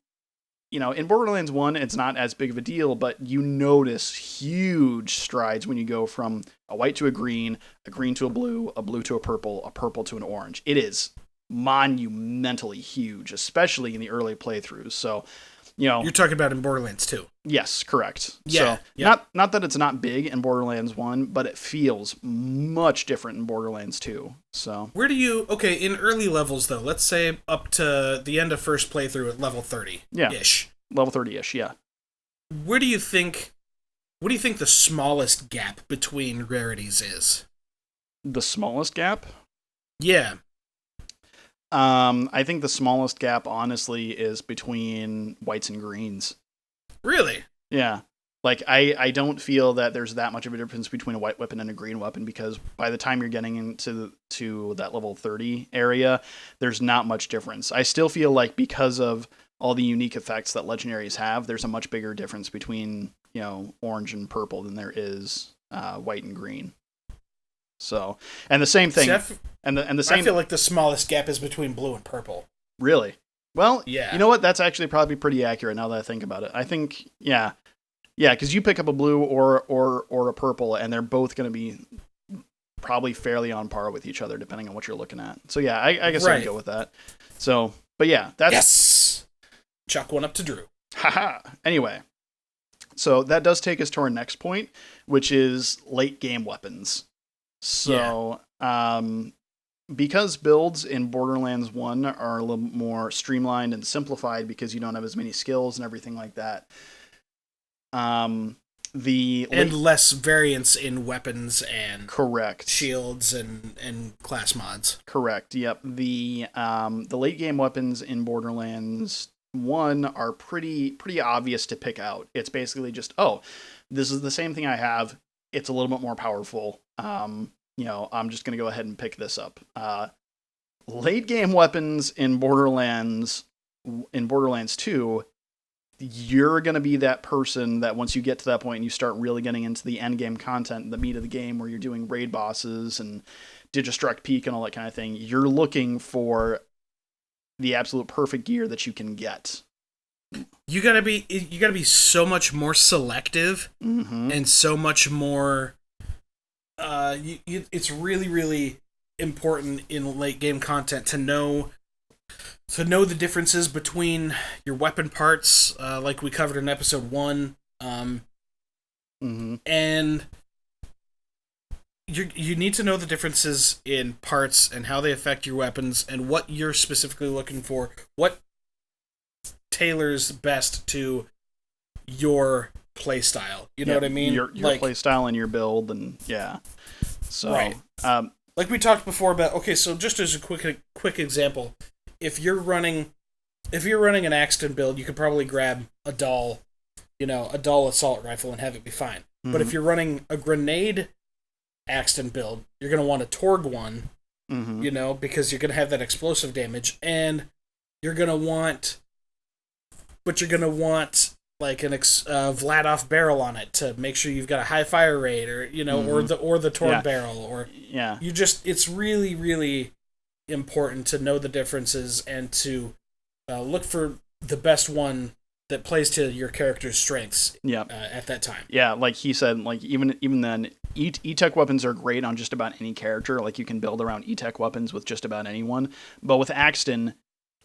Speaker 2: Borderlands 1, it's not as big of a deal, but you notice huge strides when you go from a white to a green to a blue to a purple to an orange. It is monumentally huge, especially in the early playthroughs. So,
Speaker 1: you're talking about in Borderlands 2.
Speaker 2: Yes, correct.
Speaker 1: Yeah,
Speaker 2: so, not that it's not big in Borderlands 1, but it feels much different in Borderlands 2. So,
Speaker 1: where do you, in early levels though, let's say up to the end of first playthrough at level 30 ish.
Speaker 2: Level 30-ish, yeah.
Speaker 1: What do you think the smallest gap between rarities is?
Speaker 2: The smallest gap?
Speaker 1: Yeah.
Speaker 2: I think the smallest gap, honestly, is between whites and greens.
Speaker 1: Really?
Speaker 2: Yeah. Like, I don't feel that there's that much of a difference between a white weapon and a green weapon, because by the time you're getting into that level 30 area, there's not much difference. I still feel like, because of all the unique effects that legendaries have, there's a much bigger difference between, orange and purple than there is white and green. So, and the same thing, the same.
Speaker 1: I feel like the smallest gap is between blue and purple.
Speaker 2: Really? Well,
Speaker 1: yeah.
Speaker 2: You know what? That's actually probably pretty accurate now that I think about it. I think, yeah, because you pick up a blue or a purple, and they're both going to be probably fairly on par with each other, depending on what you're looking at. So yeah, I guess I can go with that. So, but yeah, that's
Speaker 1: yes. Chuck one up to Drew.
Speaker 2: Haha. Anyway, so that does take us to our next point, which is late game weapons. So, because builds in Borderlands 1 are a little more streamlined and simplified because you don't have as many skills and everything like that. And
Speaker 1: less variance in weapons and
Speaker 2: correct
Speaker 1: shields and class mods.
Speaker 2: Correct. Yep. The late game weapons in Borderlands 1 are pretty obvious to pick out. It's basically just, this is the same thing I have. It's a little bit more powerful. I'm just going to go ahead and pick this up. Late game weapons in Borderlands 2, you're going to be that person that once you get to that point and you start really getting into the end game content, the meat of the game, where you're doing raid bosses and Digistruct Peak and all that kind of thing, you're looking for the absolute perfect gear that you can get.
Speaker 1: You gotta be so much more selective, and so much more. It's really, really important in late game content to know the differences between your weapon parts, like we covered in episode 1, and you need to know the differences in parts and how they affect your weapons and what you're specifically looking for. What tailors best to your play style. You know what I mean?
Speaker 2: Your play style and your build, and yeah. So,
Speaker 1: right. Like we talked before about. Okay, so just as a quick example, if you're running an Axton build, you could probably grab a dull assault rifle and have it be fine. Mm-hmm. But if you're running a grenade Axton build, you're going to want a Torg one, mm-hmm. Because you're going to have that explosive damage, and you're going to want like an Vladoff barrel on it to make sure you've got a high fire rate, or mm-hmm. or the Torg barrel, or it's really, really important to know the differences and to look for the best one that plays to your character's strengths at that time.
Speaker 2: Yeah, like he said, like even then, E-Tech weapons are great on just about any character. Like you can build around E-Tech weapons with just about anyone. But with Axton,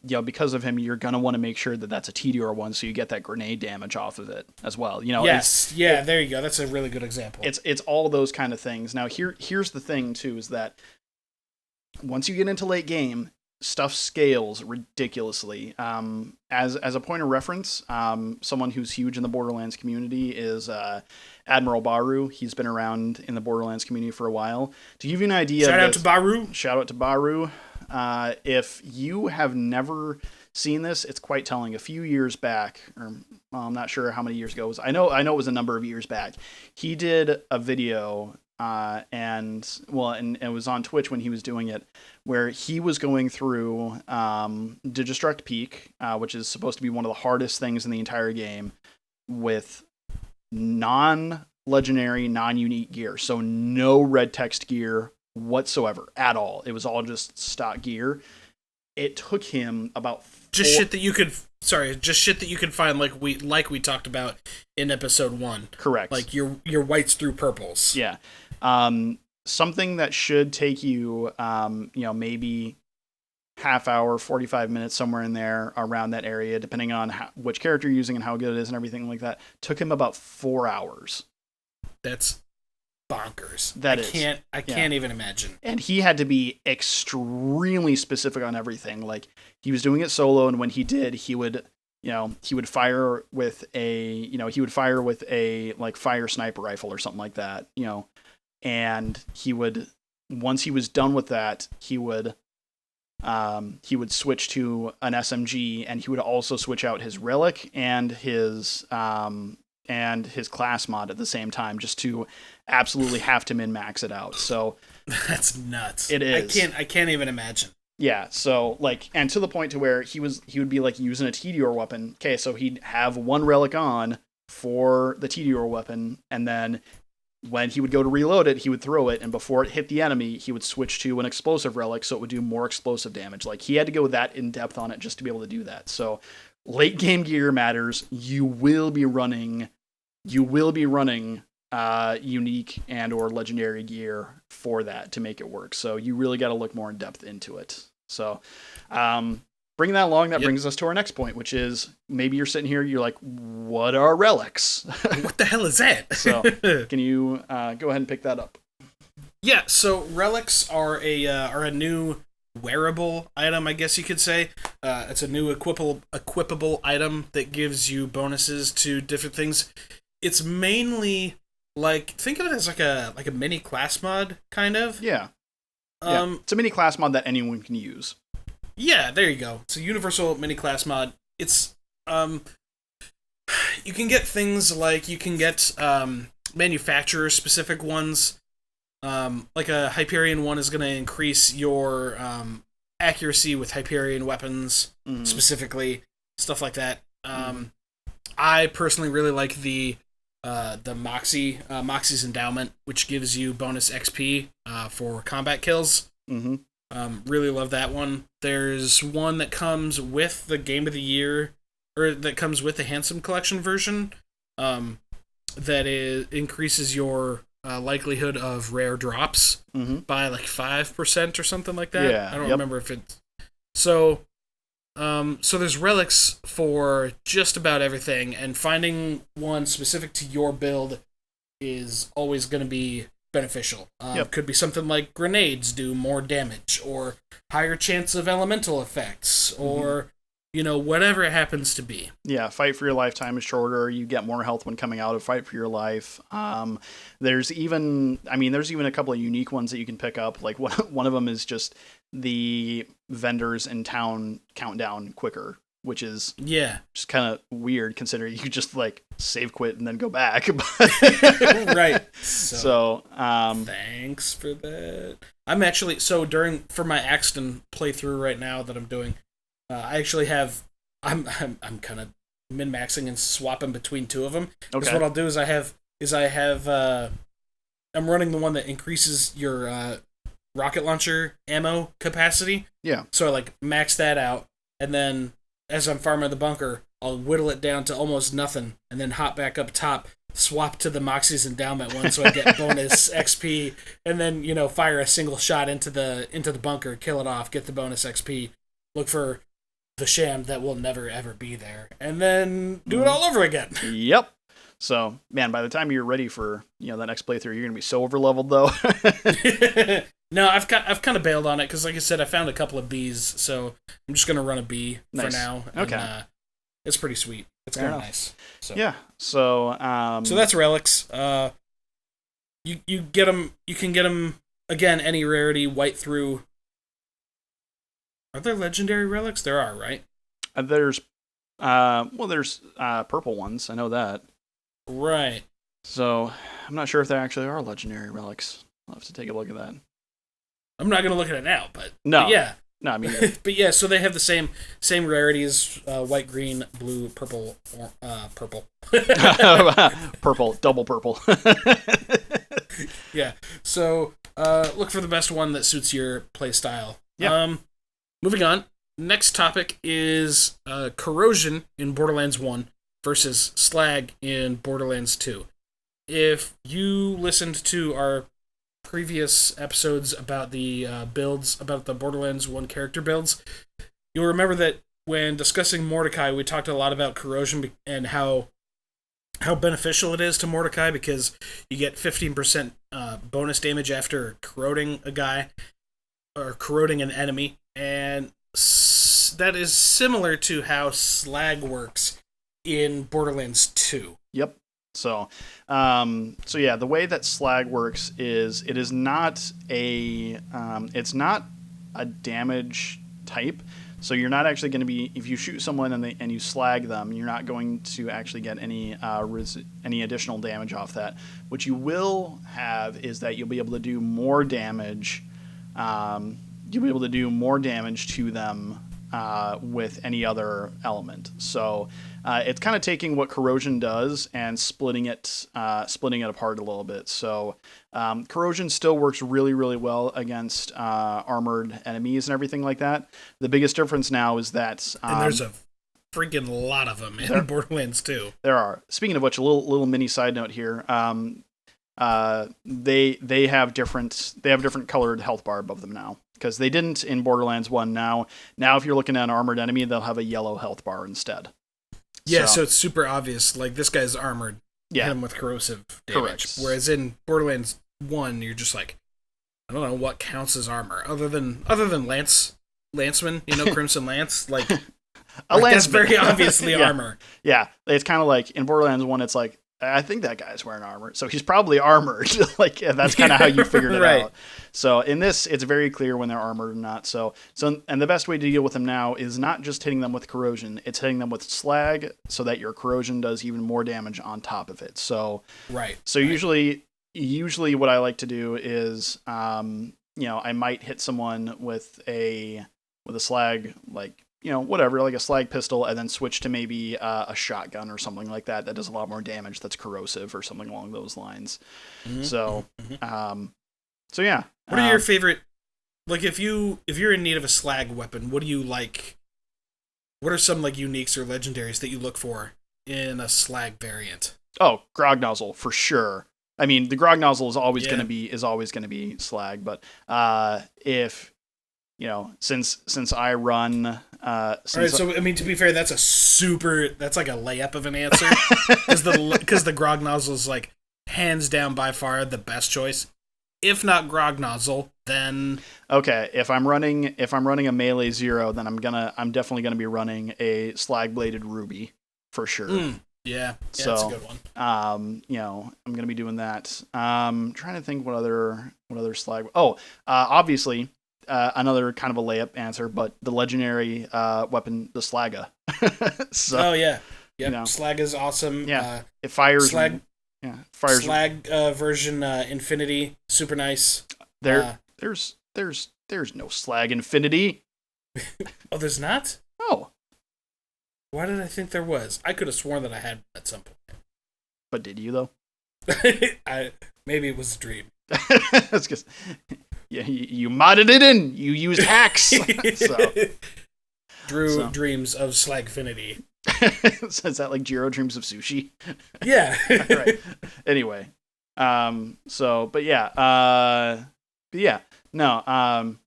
Speaker 2: because of him, you're going to want to make sure that that's a TDR one so you get that grenade damage off of it as well.
Speaker 1: Yes, there you go. That's a really good example.
Speaker 2: It's all those kind of things. Now, here's the thing, too, is that once you get into late game, stuff scales ridiculously. As a point of reference, someone who's huge in the Borderlands community is Admiral Baru. He's been around in the Borderlands community for a while. To give you an idea,
Speaker 1: shout out to Baru.
Speaker 2: If you have never seen this, it's quite telling. A few years back, or I'm not sure how many years ago it was. I know it was a number of years back. He did a video, and it was on Twitch when he was doing it, where he was going through Digistruct Peak, which is supposed to be one of the hardest things in the entire game, with non-legendary, non-unique gear. So no red text gear whatsoever at all. It was all just stock gear. It took him about
Speaker 1: shit that you could find like we talked about in episode 1.
Speaker 2: Correct.
Speaker 1: Like your whites through purples.
Speaker 2: Yeah. Something that should take you maybe half hour, 45 minutes, somewhere in there around that area, depending on which character you're using and how good it is and everything like that, took him about 4 hours.
Speaker 1: That's bonkers. I can't even imagine.
Speaker 2: And he had to be extremely specific on everything. Like he was doing it solo, and when he did, he would fire with a like fire sniper rifle or something like that, and he would, once he was done with that, he would switch to an SMG, and he would also switch out his relic and his class mod at the same time, just to absolutely have to min-max it out. So
Speaker 1: that's nuts.
Speaker 2: It is.
Speaker 1: I can't even imagine.
Speaker 2: Yeah, so like, and to the point to where he would be like using a TDR weapon. Okay, so he'd have one relic on for the TDR weapon, and then when he would go to reload it, he would throw it, and before it hit the enemy, he would switch to an explosive relic so it would do more explosive damage. Like, he had to go that in depth on it just to be able to do that. So late game gear matters. You will be running unique and or legendary gear for that to make it work. So you really got to look more in depth into it. So bringing that along, that brings us to our next point, which is maybe you're sitting here, you're like, what are relics?
Speaker 1: What the hell is that?
Speaker 2: So can you go ahead and pick that up?
Speaker 1: Yeah, so relics are a new wearable item, I guess you could say. It's a new equipable item that gives you bonuses to different things. It's mainly like, think of it as like a mini class mod, kind of.
Speaker 2: Yeah. It's a mini class mod that anyone can use.
Speaker 1: Yeah, there you go. It's a universal mini class mod. It's you can get things like manufacturer specific ones. Like a Hyperion one is going to increase your accuracy with Hyperion weapons specifically, stuff like that. I personally really like the Moxie's Endowment, which gives you bonus XP for combat kills. Really love that one. There's one that comes with the Game of the Year, or that comes with the Handsome Collection version, that increases your likelihood of rare drops by like 5% or something like that.
Speaker 2: Yeah,
Speaker 1: I don't remember if it's... So there's relics for just about everything, and finding one specific to your build is always going to be beneficial.
Speaker 2: Yep.
Speaker 1: Could be something like grenades do more damage, or higher chance of elemental effects, or whatever it happens to be.
Speaker 2: Yeah, fight for your life time is shorter. You get more health when coming out of fight for your life. There's even a couple of unique ones that you can pick up. Like one of them is just the vendors in town count down quicker, which is just kind of weird considering you could just like save quit and then go back.
Speaker 1: Right.
Speaker 2: So
Speaker 1: thanks for that. I'm actually for my Axton playthrough right now that I'm doing. I actually have. I'm kind of min-maxing and swapping between two of them. Because what I'll do is I'm running the one that increases your rocket launcher ammo capacity.
Speaker 2: Yeah.
Speaker 1: So I like max that out, and then as I'm farming the bunker, I'll whittle it down to almost nothing, and then hop back up top, swap to the Moxie's Endowment one, so I get bonus XP, and then fire a single shot into the bunker, kill it off, get the bonus XP, look for the sham that will never ever be there, and then do it all over again.
Speaker 2: Yep. So, man, by the time you're ready for that next playthrough, you're gonna be so overleveled though.
Speaker 1: No, I've kind of bailed on it because, like I said, I found a couple of Bs, so I'm just gonna run a B for now. And,
Speaker 2: okay.
Speaker 1: It's pretty sweet. It's kind of nice. So.
Speaker 2: Yeah. So.
Speaker 1: So that's relics. You get them. You can get them again. Any rarity, white through. Are there legendary relics? There are, right?
Speaker 2: There's purple ones. I know that.
Speaker 1: Right.
Speaker 2: So I'm not sure if there actually are legendary relics. I'll have to take a look at that.
Speaker 1: I'm not gonna look at it now, but
Speaker 2: yeah. No, I mean,
Speaker 1: but yeah. So they have the same rarities: white, green, blue, purple, purple.
Speaker 2: Purple, double purple.
Speaker 1: Yeah. So look for the best one that suits your play style.
Speaker 2: Yeah.
Speaker 1: Moving on. Next topic is corrosion in Borderlands 1 versus slag in Borderlands 2. If you listened to our previous episodes about the builds, about the Borderlands 1 character builds, you'll remember that when discussing Mordecai, we talked a lot about corrosion and how beneficial it is to Mordecai because you get 15% bonus damage after corroding a guy or corroding an enemy, and that is similar to how slag works in Borderlands 2.
Speaker 2: Yep. So yeah, the way that slag works is it's not a damage type. So you're not actually going to be, if you shoot someone and you slag them, you're not going to actually get any additional damage off that. What you will have is that you'll be able to do more damage. You'll be able to do more damage to them with any other element. So it's kind of taking what corrosion does and splitting it apart a little bit. So corrosion still works really, really well against armored enemies and everything like that. The biggest difference now is that
Speaker 1: and there's a freaking lot of them in Borderlands 2.
Speaker 2: There are. Speaking of which, a little mini side note here. They have different colored health bar above them now. Because they didn't in Borderlands 1. Now if you're looking at an armored enemy, they'll have a yellow health bar instead.
Speaker 1: Yeah, so it's super obvious. Like, this guy's armored.
Speaker 2: Yeah.
Speaker 1: Hit him with corrosive damage.
Speaker 2: Correct.
Speaker 1: Whereas in Borderlands 1, you're just like, I don't know what counts as armor. Other than Lanceman, Crimson Lance. Like, that's very obviously armor.
Speaker 2: Yeah, it's kind of like, in Borderlands 1, it's like, I think that guy's wearing armor, so he's probably armored. Like, that's kind of how you figured it
Speaker 1: right.
Speaker 2: out. So in this, it's very clear when they're armored or not. So and the best way to deal with them now is not just hitting them with corrosion; it's hitting them with slag, so that your corrosion does even more damage on top of it. So
Speaker 1: right.
Speaker 2: So usually what I like to do is, I might hit someone with a slag, like, whatever, like a slag pistol, and then switch to maybe a shotgun or something like that does a lot more damage, that's corrosive or something along those lines. Mm-hmm. So yeah.
Speaker 1: What are your favorite, like, if you're in need of a slag weapon, what do you like? What are some, like, uniques or legendaries that you look for in a slag variant?
Speaker 2: Oh, Grog Nozzle, for sure. I mean, the Grog Nozzle is always going to be slag, but if since I run. All right,
Speaker 1: so I mean, to be fair, that's like a layup of an answer, because the Grog Nozzle is, like, hands down by far the best choice. If not Grog Nozzle, then
Speaker 2: Okay, if I'm running a melee 0, then I'm definitely gonna be running a slag bladed ruby for sure.
Speaker 1: Yeah,
Speaker 2: So,
Speaker 1: that's a good one.
Speaker 2: I'm gonna be doing that. Trying to think what other slag. Oh, obviously, another kind of a layup answer, but the legendary weapon, the Slagga. So,
Speaker 1: Oh yeah, yep. Slag is awesome.
Speaker 2: Yeah, it fires.
Speaker 1: Slag.
Speaker 2: Yeah, fires.
Speaker 1: Slag version Infinity, super nice.
Speaker 2: There's no slag infinity.
Speaker 1: Oh, there's not?
Speaker 2: Oh.
Speaker 1: Why did I think there was? I could have sworn that I had at some point.
Speaker 2: But did you though?
Speaker 1: Maybe it was a dream.
Speaker 2: That's because you modded it in. You used hacks.
Speaker 1: Drew dreams of Slagfinity.
Speaker 2: So is that like Jiro dreams of sushi?
Speaker 1: Yeah.
Speaker 2: Right. Anyway, but yeah, no,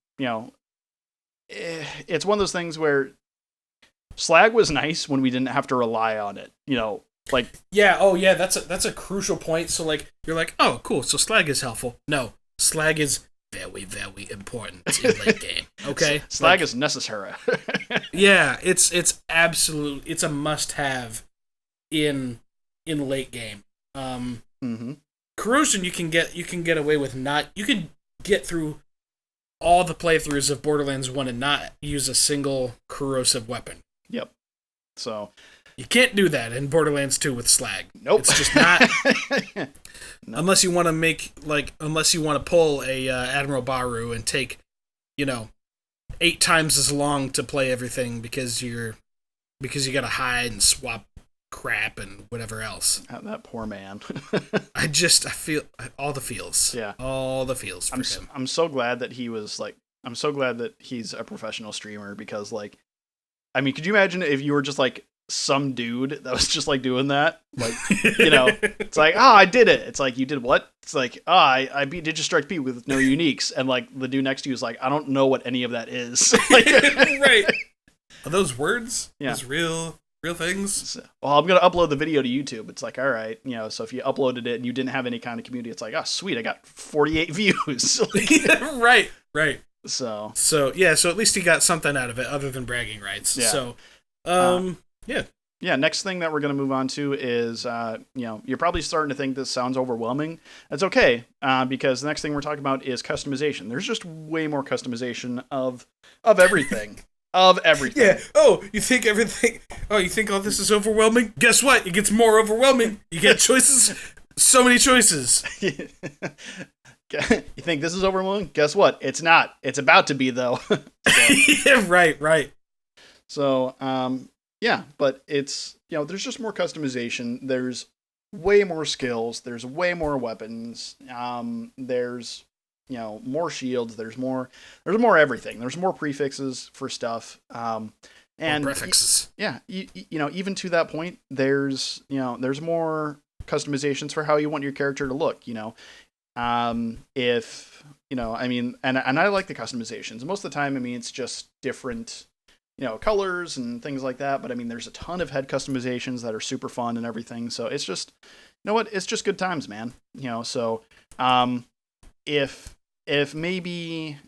Speaker 2: it's one of those things where slag was nice when we didn't have to rely on it. Like
Speaker 1: yeah, oh yeah, that's a crucial point. So like you're like, oh cool, so slag is helpful. No, slag is very, very important in late game. Okay,
Speaker 2: slag is necessary.
Speaker 1: Yeah, it's a must-have in late game. Corrosion you can get away with not. You can get through all the playthroughs of Borderlands 1 and not use a single corrosive weapon.
Speaker 2: Yep. So
Speaker 1: you can't do that in Borderlands 2 with slag.
Speaker 2: Nope.
Speaker 1: It's just not. Nope. Unless you want to pull a Admiral Baru and take, 8 times as long to play everything because you got to hide and swap crap and whatever else.
Speaker 2: That poor man.
Speaker 1: I feel all the feels.
Speaker 2: Yeah.
Speaker 1: All the feels for him.
Speaker 2: I'm so glad that I'm so glad that he's a professional streamer because could you imagine if you were just like some dude that was just like doing that? Like, it's like, oh, I did it. It's like, you did what? It's like, oh, I beat Digistrike P with no uniques. And like the dude next to you is like, I don't know what any of that is.
Speaker 1: Right. Are those words?
Speaker 2: Yeah.
Speaker 1: Those real things?
Speaker 2: So, well, I'm going to upload the video to YouTube. It's like, all right, so if you uploaded it and you didn't have any kind of community, it's like, oh, sweet, I got 48 views.
Speaker 1: Right.
Speaker 2: So
Speaker 1: yeah, so at least he got something out of it other than bragging rights.
Speaker 2: Yeah.
Speaker 1: So, yeah.
Speaker 2: Yeah, next thing that we're going to move on to is, you're probably starting to think this sounds overwhelming. That's okay, because the next thing we're talking about is customization. There's just way more customization of everything. Of everything.
Speaker 1: Yeah. Oh, you think everything... Oh, you think all this is overwhelming? Guess what? It gets more overwhelming. You get choices. So many choices.
Speaker 2: You think this is overwhelming? Guess what? It's not. It's about to be, though.
Speaker 1: Yeah, right.
Speaker 2: So, yeah, but it's, there's just more customization. There's way more skills. There's way more weapons. There's, more shields. There's more everything. There's more prefixes for stuff. And
Speaker 1: more prefixes.
Speaker 2: Yeah. Even to that point, there's more customizations for how you want your character to look, if, and I like the customizations. Most of the time, it's just different, colors and things like that. But there's a ton of head customizations that are super fun and everything. So it's just, it's just good times, man. So, if maybe,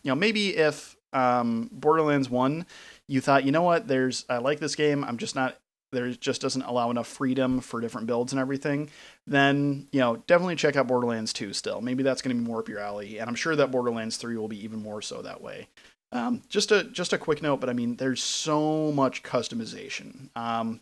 Speaker 2: maybe if, Borderlands 1, you thought, I like this game. There just doesn't allow enough freedom for different builds and everything, then, definitely check out Borderlands 2 still. Maybe that's going to be more up your alley. And I'm sure that Borderlands 3 will be even more so that way. Just a quick note, but there's so much customization.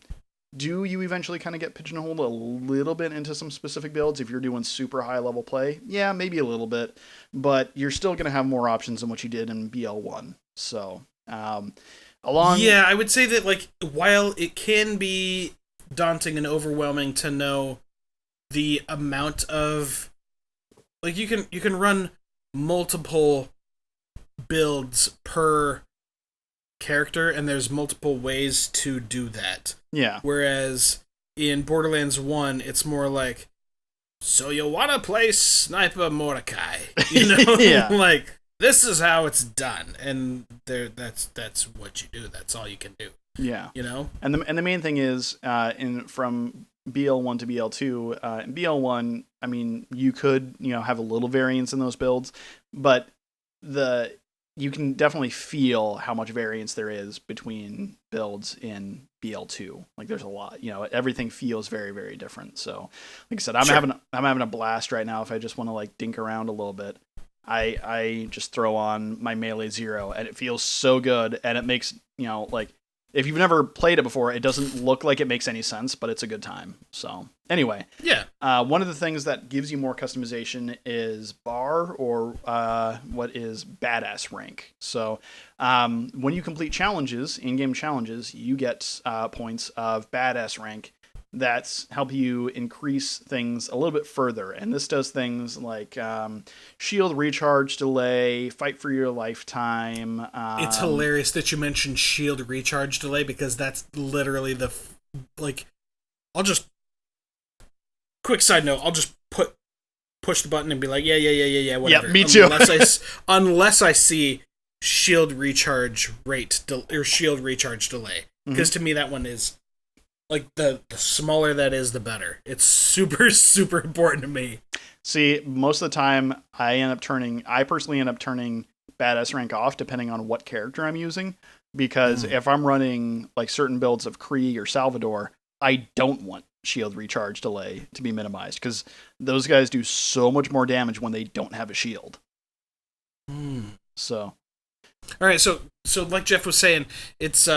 Speaker 2: Do you eventually kind of get pigeonholed a little bit into some specific builds if you're doing super high level play? Yeah, maybe a little bit, but you're still going to have more options than what you did in BL1. So,
Speaker 1: yeah, I would say that while it can be daunting and overwhelming to know the amount of you can run multiple builds per character, and there's multiple ways to do that.
Speaker 2: Yeah.
Speaker 1: Whereas in Borderlands 1, it's more like, so you want to play Sniper Mordecai,
Speaker 2: Yeah.
Speaker 1: This is how it's done, and that's what you do. That's all you can do.
Speaker 2: Yeah.
Speaker 1: And
Speaker 2: the main thing is, from BL1 to BL2, in BL1, I mean, you could, have a little variance in those builds, but you can definitely feel how much variance there is between builds in BL2. Like there's a lot, everything feels very, very different. So like I said, I'm having a blast right now. If I just want to like dink around a little bit, I just throw on my melee 0 and it feels so good. And it makes, like if you've never played it before, it doesn't look like it makes any sense, but it's a good time. So anyway,
Speaker 1: yeah.
Speaker 2: One of the things that gives you more customization is bar, or what is badass rank. So when you complete challenges, in-game challenges, you get points of badass rank that help you increase things a little bit further. And this does things like shield recharge delay, fight for your lifetime.
Speaker 1: It's hilarious that you mentioned shield recharge delay, because that's literally I'll just, quick side note, I'll just push the button and be like, yeah, whatever.
Speaker 2: Yeah, me too.
Speaker 1: Unless I see shield recharge rate or shield recharge delay. Because to me that one is, like, the smaller that is, the better. It's super, super important to me.
Speaker 2: See, most of the time, I personally end up turning badass rank off, depending on what character I'm using. Because if I'm running, like, certain builds of Krieg or Salvador, I don't want shield recharge delay to be minimized, because those guys do so much more damage when they don't have a shield. So.
Speaker 1: All right, so like Jeff was saying, it's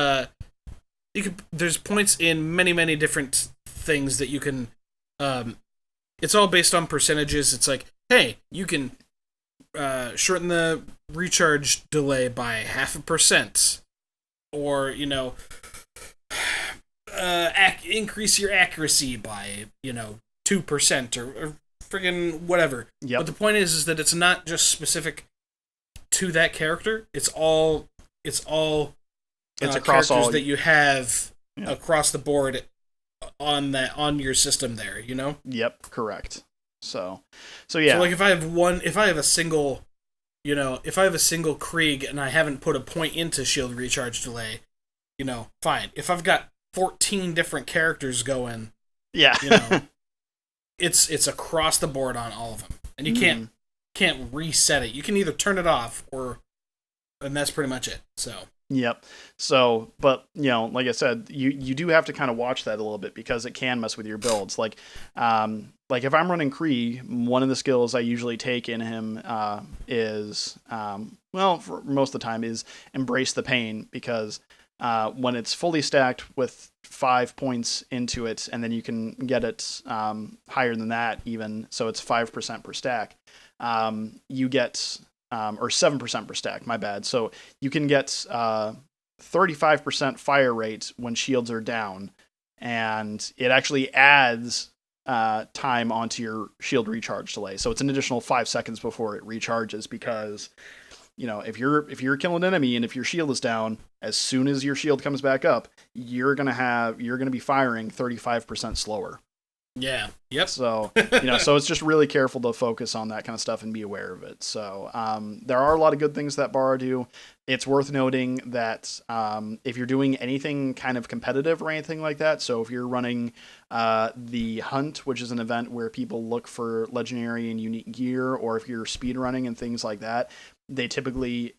Speaker 1: there's points in many, many different things that you can, it's all based on percentages. It's like, hey, you can shorten the recharge delay by 0.5%, or, increase your accuracy by, 2%, or friggin' whatever.
Speaker 2: Yep.
Speaker 1: But the point is that it's not just specific to that character. It's all
Speaker 2: across all
Speaker 1: that you have across the board on your system there,
Speaker 2: Yep, correct. So yeah.
Speaker 1: So like if I have a single Krieg and I haven't put a point into shield recharge delay, fine. If I've got 14 different characters going, it's across the board on all of them. And you can't reset it. You can either turn it off and that's pretty much it. So
Speaker 2: yep. So, but like I said, you do have to kind of watch that a little bit, because it can mess with your builds. Like if I'm running Krieg, one of the skills I usually take in him is for most of the time is Embrace the Pain, because when it's fully stacked with 5 points into it, and then you can get it higher than that even, so it's 5% per stack. You get or 7% per stack, my bad. So you can get 35% fire rate when shields are down, and it actually adds time onto your shield recharge delay. So it's an additional 5 seconds before it recharges, because if you're killing an enemy and if your shield is down, as soon as your shield comes back up, you're gonna be firing 35% slower.
Speaker 1: Yeah. Yep.
Speaker 2: So, so it's just really careful to focus on that kind of stuff and be aware of it. So, there are a lot of good things that Bara do. It's worth noting that if you're doing anything kind of competitive or anything like that, so if you're running the Hunt, which is an event where people look for legendary and unique gear, or if you're speed running and things like that, they typically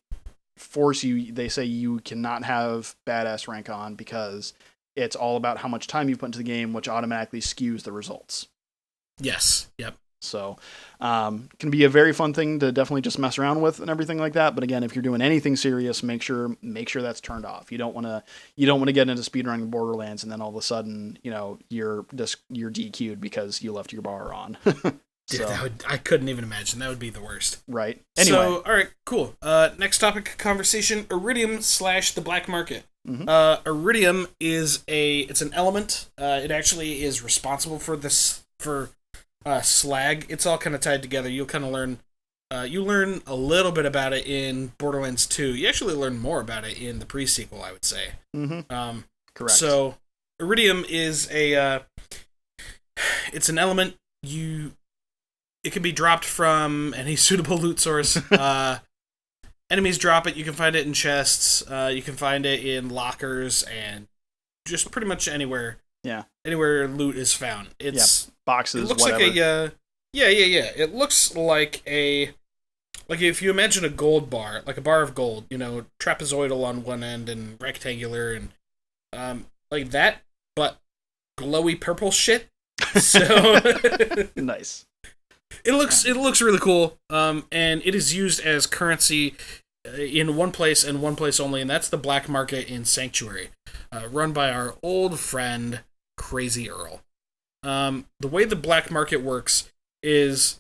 Speaker 2: they say you cannot have badass rank on, because it's all about how much time you put into the game, which automatically skews the results.
Speaker 1: Yes. Yep.
Speaker 2: So, can be a very fun thing to definitely just mess around with and everything like that. But again, if you're doing anything serious, make sure that's turned off. You don't want to get into speedrunning Borderlands and then all of a sudden, you're DQ'd because you left your bar on. So.
Speaker 1: I couldn't even imagine. That would be the worst.
Speaker 2: Right. Anyway.
Speaker 1: So, all right, cool. Next topic conversation: Iridium / the black market.
Speaker 2: Mm-hmm.
Speaker 1: Iridium it's an element. It actually is responsible for slag. It's all kind of tied together. You'll kind of learn a little bit about it in Borderlands 2. You actually learn more about it in the pre-sequel, I would say.
Speaker 2: Mm-hmm. Correct.
Speaker 1: So Iridium is it's an element. It can be dropped from any suitable loot source. Enemies drop it. You can find it in chests. You can find it in lockers and just pretty much anywhere.
Speaker 2: Yeah.
Speaker 1: Anywhere loot is found. It's
Speaker 2: boxes.
Speaker 1: It looks
Speaker 2: whatever.
Speaker 1: like a yeah. It looks like if you imagine a gold bar, like a bar of gold, trapezoidal on one end and rectangular and like that, but glowy purple shit. So
Speaker 2: Nice.
Speaker 1: It looks really cool. And it is used as currency in one place and one place only, and that's the black market in Sanctuary, run by our old friend Crazy Earl. The way the black market works is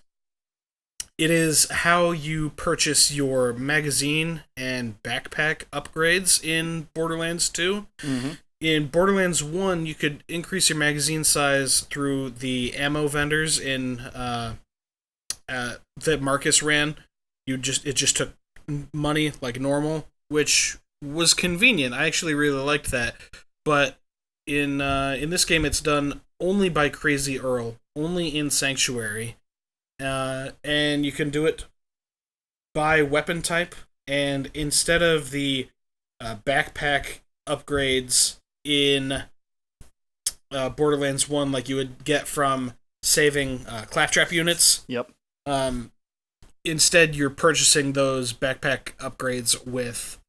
Speaker 1: it is how you purchase your magazine and backpack upgrades in Borderlands 2.
Speaker 2: Mm-hmm.
Speaker 1: In Borderlands 1, you could increase your magazine size through the ammo vendors in that Marcus ran. It just took money like normal, which was convenient. I actually really liked that. But in this game, it's done only by Crazy Earl, only in Sanctuary, and you can do it by weapon type. And instead of the backpack upgrades in Borderlands 1, like you would get from saving claptrap units.
Speaker 2: Yep.
Speaker 1: Instead, you're purchasing those backpack upgrades with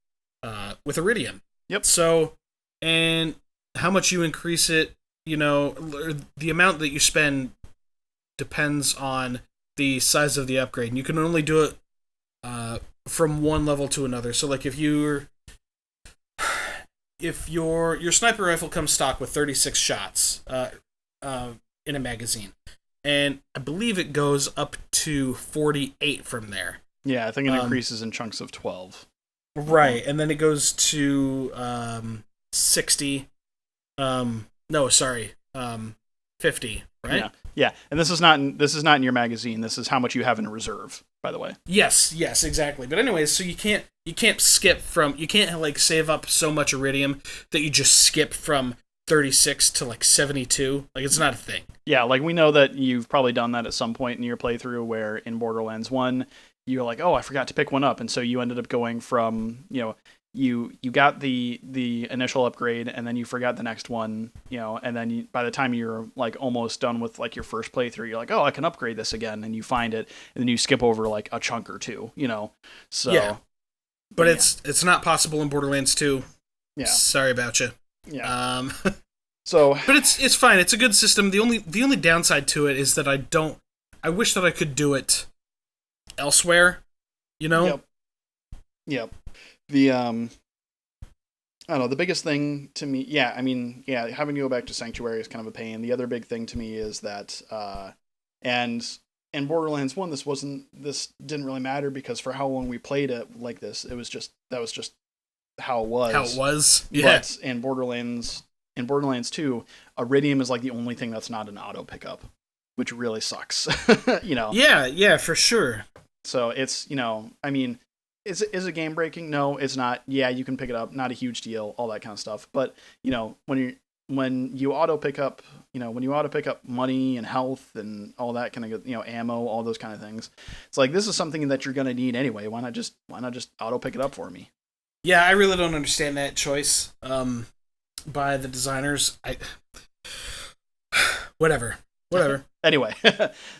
Speaker 1: Iridium.
Speaker 2: Yep.
Speaker 1: So, and how much you increase it, the amount that you spend depends on the size of the upgrade. And you can only do it from one level to another. So, like, if your sniper rifle comes stock with 36 shots in a magazine, and I believe it goes up to 48 from there.
Speaker 2: Yeah, I think it increases in chunks of 12.
Speaker 1: Right, and then it goes to 60. 50. Right?
Speaker 2: Yeah. And this is not in your magazine. This is how much you have in reserve, by the way.
Speaker 1: Yes, exactly. But anyways, so you can't like save up so much iridium that you just skip from 36 to like 72. Like, it's not a thing.
Speaker 2: Yeah, like we know that you've probably done that at some point in your playthrough where in Borderlands 1 you're like, oh, I forgot to pick one up, and so you ended up going from, you got the initial upgrade and then you forgot the next one, and then by the time you're like almost done with like your first playthrough, you're like, oh, I can upgrade this again, and you find it, and then you skip over like a chunk or two, so
Speaker 1: yeah. But it's not possible in Borderlands 2.
Speaker 2: Yeah,
Speaker 1: sorry about you.
Speaker 2: Yeah.
Speaker 1: So, but it's fine. It's a good system. The only downside to it is that I wish that I could do it elsewhere.
Speaker 2: Yep. The I don't know, the biggest thing to me, having to go back to Sanctuary is kind of a pain. The other big thing to me is that and in Borderlands 1 this didn't really matter, because for how long we played it like this, that was just how it was. Yeah. But in Borderlands 2, Iridium is like the only thing that's not an auto pickup, which really sucks.
Speaker 1: Yeah, for sure.
Speaker 2: So it's, is it game breaking? No, it's not. Yeah, you can pick it up, not a huge deal, all that kind of stuff. But, when you auto pick up, money and health and all that kind of, ammo, all those kind of things, it's like, this is something that you're going to need anyway. Why not just auto pick it up for me?
Speaker 1: Yeah, I really don't understand that choice by the designers. Whatever.
Speaker 2: Anyway,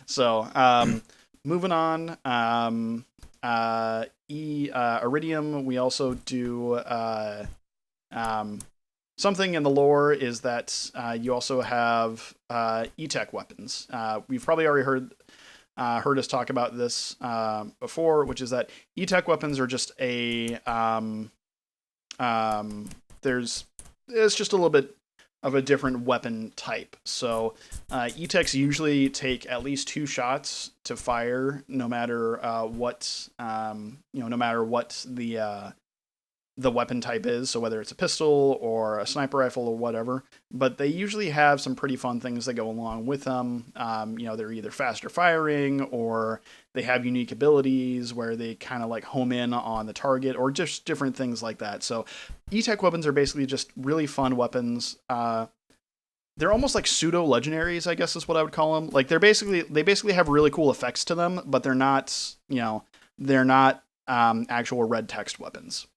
Speaker 2: so moving on. Iridium, we also do something in the lore is that you also have E-Tech weapons. We've probably already heard us talk about this before, which is that E-Tech weapons are just it's just a little bit of a different weapon type. So E-Techs usually take at least 2 shots to fire, no matter what the weapon type is, so whether it's a pistol or a sniper rifle or whatever. But they usually have some pretty fun things that go along with them. They're either faster firing, or they have unique abilities where they kind of like home in on the target, or just different things like that. So E-Tech weapons are basically just really fun weapons. They're almost like pseudo legendaries, I guess is what I would call them. Like they basically have really cool effects to them, but they're not actual red text weapons.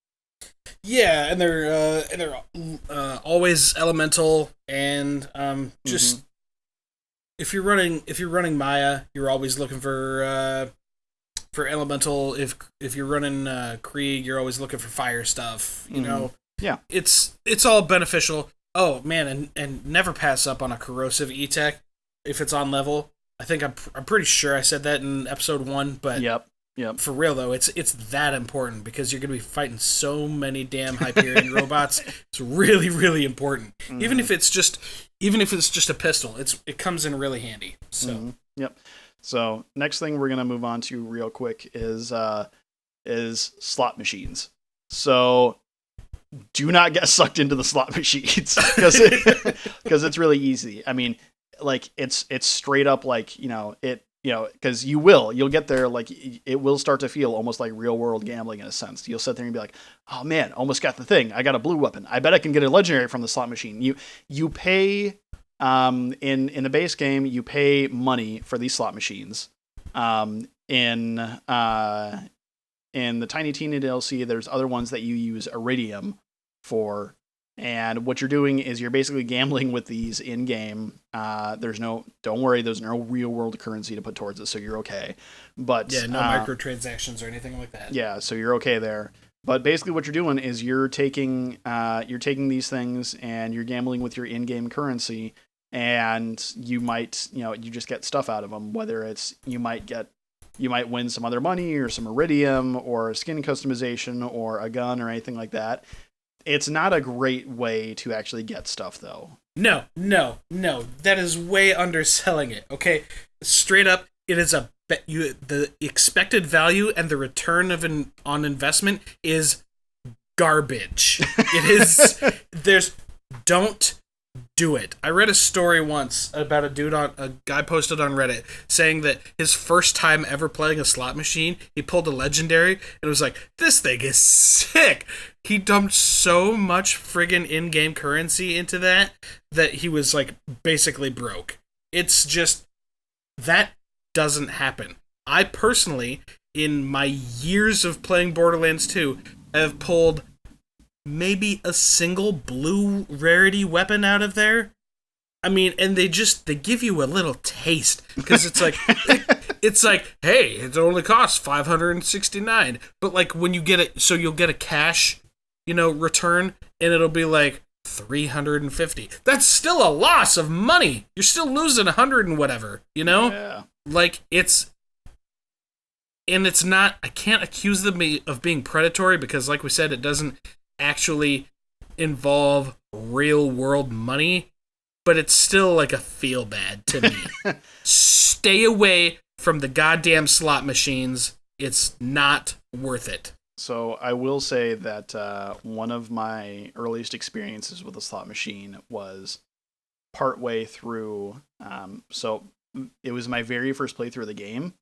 Speaker 1: Yeah, and they're always elemental, and just if you're running Maya, you're always looking for elemental. If you're running Krieg, you're always looking for fire stuff. You know,
Speaker 2: Yeah.
Speaker 1: it's all beneficial. Oh man, and never pass up on a corrosive E-Tech if it's on level. I think I'm pretty sure I said that in episode 1, but
Speaker 2: Yep.
Speaker 1: for real though, it's that important because you're gonna be fighting so many damn Hyperion robots. It's really, really important. Even if it's just a pistol, it comes in really handy. So
Speaker 2: Yep. So next thing we're gonna move on to real quick is slot machines. So do not get sucked into the slot machines because it's really easy. I mean, like it's straight up like because you'll get there, like it will start to feel almost like real world gambling in a sense. You'll sit there and be like, oh man, almost got the thing. I got a blue weapon. I bet I can get a legendary from the slot machine. You pay in the base game, you pay money for these slot machines. In the Tiny Tina DLC, there's other ones that you use Iridium for. And what you're doing is you're basically gambling with these in game. Don't worry, there's no real world currency to put towards it, so you're okay. But
Speaker 1: yeah, no microtransactions or anything like that.
Speaker 2: Yeah, so you're okay there. But basically, what you're doing is you're taking these things and you're gambling with your in-game currency, and you might you just get stuff out of them. Whether it's you might win some other money or some Iridium or a skin customization or a gun or anything like that. It's not a great way to actually get stuff, though.
Speaker 1: No. That is way underselling it. Okay, straight up, it is the expected value and the return on investment is garbage. It is. Don't do it. I read a story once about a guy posted on Reddit saying that his first time ever playing a slot machine, he pulled a legendary and it was like, this thing is sick. He dumped so much friggin' in-game currency into that he was like basically broke. It's just that doesn't happen. I personally, in my years of playing Borderlands 2, have pulled maybe a single blue rarity weapon out of there. I mean, and they give you a little taste because it's like hey, it only costs $569, but like when you get it, so you'll get a cash return and it'll be like $350. That's still a loss of money. You're still losing 100 and whatever,
Speaker 2: Yeah.
Speaker 1: Like it's not, I can't accuse them of being predatory because like we said, it doesn't actually involve real world money, but it's still like a feel bad to me. Stay away from the goddamn slot machines. It's not worth it.
Speaker 2: So I will say that one of my earliest experiences with a slot machine was partway through. So it was my very first playthrough of the game,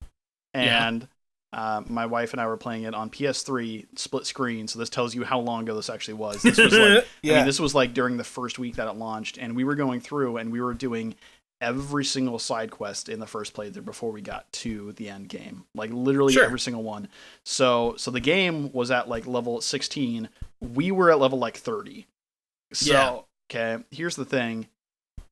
Speaker 2: and my wife and I were playing it on PS3 split screen. So this tells you how long ago this actually was. This was like, this was like during the first week that it launched, and we were going through and we were doing every single side quest in the first playthrough before we got to the end game. Like literally every single one. So the game was at like level 16. We were at level like 30. So, okay, here's the thing.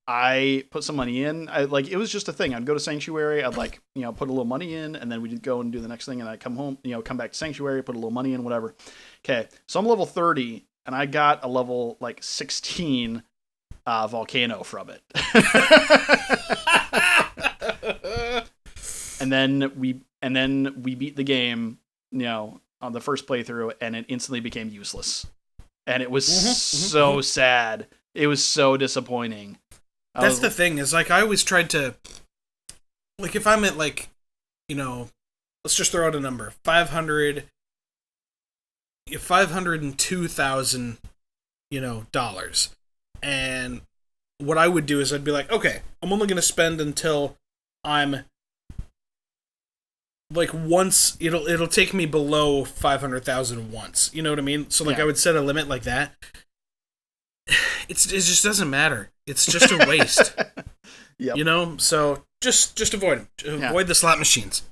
Speaker 2: I put some money in. It was just a thing. I'd go to Sanctuary. I'd put a little money in, and then we'd go and do the next thing. And I'd come home, come back to Sanctuary, put a little money in, whatever. Okay, so I'm level 30, and I got a level like 16 volcano from it. and then we beat the game, on the first playthrough, and it instantly became useless. And it was so sad. It was so disappointing.
Speaker 1: That's the thing, is like I always tried to, like if I'm at like, let's just throw out a number, 502,000, dollars. And what I would do is I'd be like, okay, I'm only going to spend until I'm like once, it'll take me below 500,000 once. You know what I mean? So like I would set a limit like that. It just doesn't matter. It's just a waste.
Speaker 2: Yep.
Speaker 1: So just avoid them. Avoid the slot machines.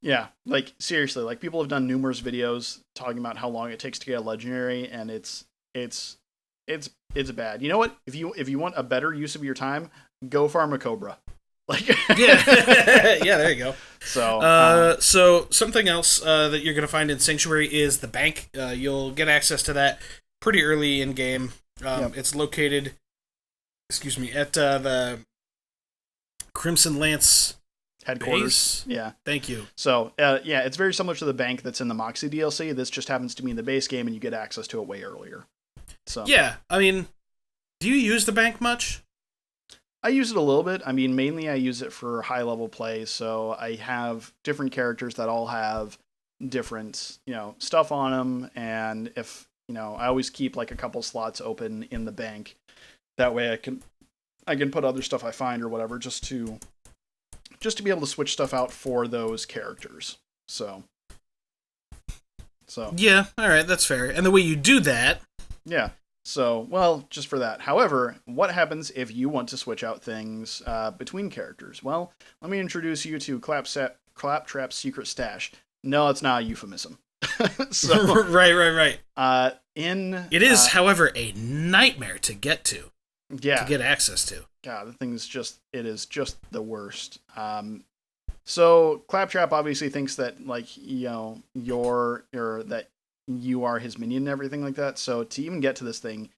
Speaker 2: Yeah, like seriously, like people have done numerous videos talking about how long it takes to get a legendary, and it's bad. You know what? If you want a better use of your time, go farm a cobra. Like
Speaker 1: Yeah, yeah, there you go.
Speaker 2: So
Speaker 1: so something else that you're gonna find in Sanctuary is the bank. You'll get access to that pretty early in game.
Speaker 2: Yep.
Speaker 1: It's located, excuse me, at the Crimson Lance
Speaker 2: headquarters.
Speaker 1: base.
Speaker 2: Yeah.
Speaker 1: Thank you.
Speaker 2: So yeah, it's very similar to the bank that's in the Moxie DLC. This just happens to be in the base game, and you get access to it way earlier. So
Speaker 1: yeah, I mean, do you use the bank much?
Speaker 2: I use it a little bit. I mean, mainly I use it for high level play. So I have different characters that all have different, stuff on them. And if, I always keep like a couple slots open in the bank. That way I can put other stuff I find or whatever just to be able to switch stuff out for those characters. So
Speaker 1: yeah, all right, that's fair. And the way you do that,
Speaker 2: yeah. So, well, just for that. However, what happens if you want to switch out things between characters? Well, let me introduce you to Claptrap's secret stash. No, it's not a euphemism. So,
Speaker 1: right.
Speaker 2: It
Speaker 1: is, however, a nightmare to get to.
Speaker 2: Yeah.
Speaker 1: To get access to.
Speaker 2: God, the thing is it is just the worst. So Claptrap obviously thinks that that you are his minion and everything like that. So to even get to this thing,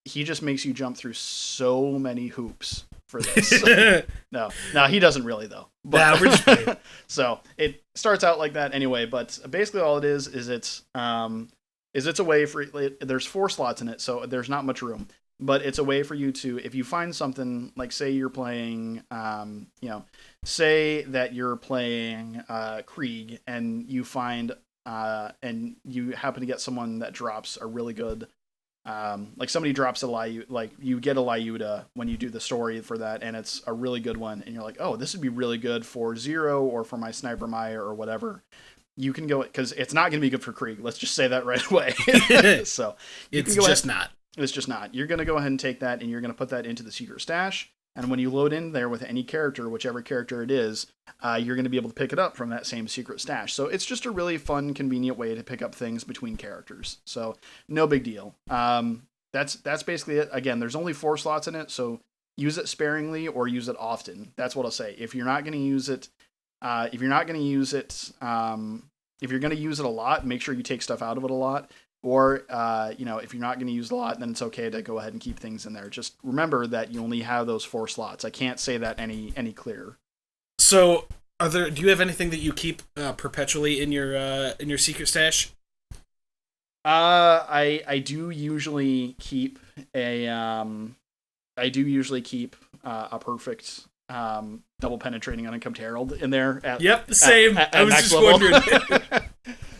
Speaker 2: he just makes you jump through so many hoops for this. No, he doesn't really though. But,
Speaker 1: we're just playing.
Speaker 2: So it starts out like that anyway. But basically, all it is it's a way for there's 4 slots in it, so there's not much room. But it's a way for you to, if you find something, like say you're playing, say that you're playing Krieg, and you find, and you happen to get someone that drops a really good, like somebody drops you get a Lyuda when you do the story for that, and it's a really good one, and you're like, oh, this would be really good for Zero or for my Sniper Maya or whatever. You can go, because it's not going to be good for Krieg. Let's just say that right away. So
Speaker 1: it's just not.
Speaker 2: It's just not. You're going to go ahead and take that, and you're going to put that into the secret stash. And when you load in there with any character, whichever character it is, you're going to be able to pick it up from that same secret stash. So it's just a really fun, convenient way to pick up things between characters. So no big deal. That's basically it. Again, there's only 4 slots in it, so use it sparingly or use it often. That's what I'll say. If you're not going to use it, if you're going to use it a lot, make sure you take stuff out of it a lot. Or, if you're not going to use a lot, then it's okay to go ahead and keep things in there. Just remember that you only have those 4 slots. I can't say that any clearer.
Speaker 1: So, do you have anything that you keep perpetually in your secret stash?
Speaker 2: I do usually keep a perfect double penetrating unencumbered herald in there.
Speaker 1: Same. I was just wondering.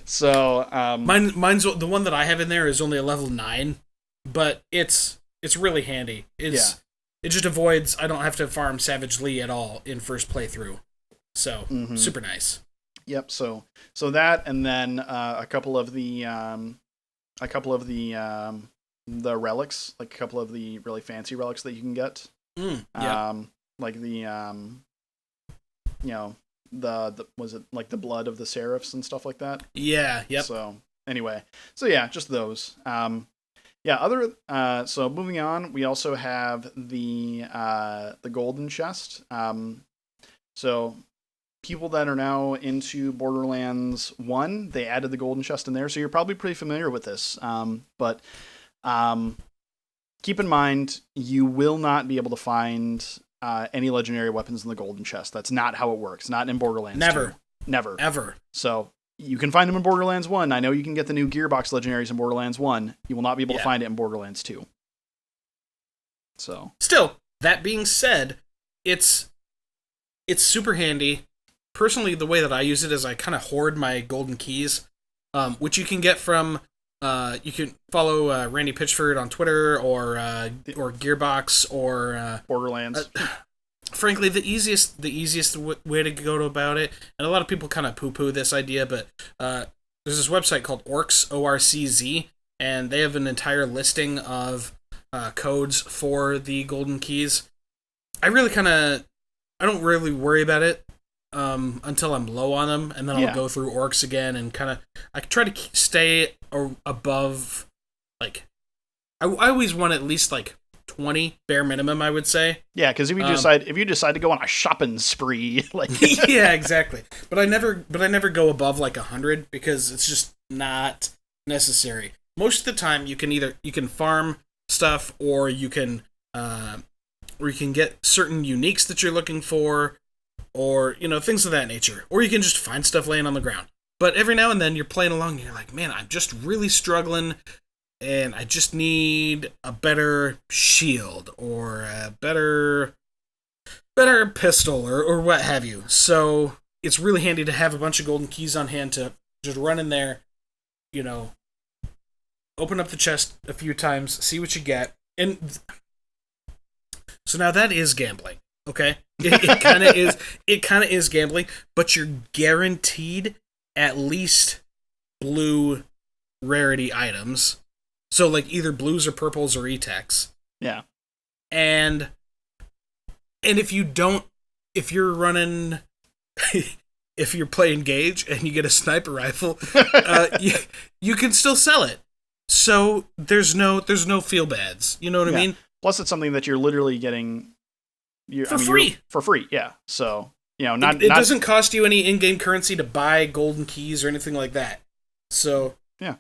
Speaker 2: So
Speaker 1: mine's the one that I have in there is only a level 9, but it's really handy. It just avoids, I don't have to farm Savage Lee at all in first playthrough. So super nice.
Speaker 2: Yep. So that, and then a couple of the relics, like a couple of the really fancy relics that you can get. Like the was it like the blood of the seraphs and stuff like that?
Speaker 1: Yeah. Yep.
Speaker 2: So anyway, just those. So moving on, we also have the golden chest. So people that are now into Borderlands 1, they added the golden chest in there, so you're probably pretty familiar with this. But keep in mind, you will not be able to find any legendary weapons in the golden chest. That's not how it works. Not in Borderlands 2. Never.
Speaker 1: Ever.
Speaker 2: So you can find them in Borderlands 1. I know you can get the new Gearbox legendaries in Borderlands 1. You will not be able to find it in Borderlands 2. So
Speaker 1: still, that being said, it's super handy. Personally, the way that I use it is I kind of hoard my golden keys, which you can get from. You can follow Randy Pitchford on Twitter or Gearbox or
Speaker 2: Borderlands.
Speaker 1: Frankly, the easiest way to go about it, and a lot of people kind of poo-poo this idea, but there's this website called Orcs, ORCZ, and they have an entire listing of codes for the golden keys. I don't really worry about it until I'm low on them, and then I'll go through orcs again and kind of. I try to stay above, like, I always want at least like 20 bare minimum, I would say.
Speaker 2: Yeah, because if you decide to go on a shopping spree, like
Speaker 1: yeah, exactly. But I never go above like 100 because it's just not necessary. Most of the time, you can farm stuff, or you can get certain uniques that you're looking for, or things of that nature, or you can just find stuff laying on the ground. But every now and then, you're playing along, and you're like, man, I'm just really struggling. And I just need a better shield or a better pistol or what have you. So it's really handy to have a bunch of golden keys on hand to just run in there, open up the chest a few times, see what you get. And so now that is gambling, okay? It kind of is. It kind of is gambling, but you're guaranteed at least blue rarity items. So, like, either blues or purples or E-Techs.
Speaker 2: Yeah.
Speaker 1: And if you're running, if you're playing Gauge and you get a sniper rifle, you can still sell it. So, there's no feel bads. You know what I mean?
Speaker 2: Plus, it's something that you're literally getting
Speaker 1: free.
Speaker 2: For free, yeah. So,
Speaker 1: it doesn't cost you any in-game currency to buy golden keys or anything like that. So.
Speaker 2: Yeah.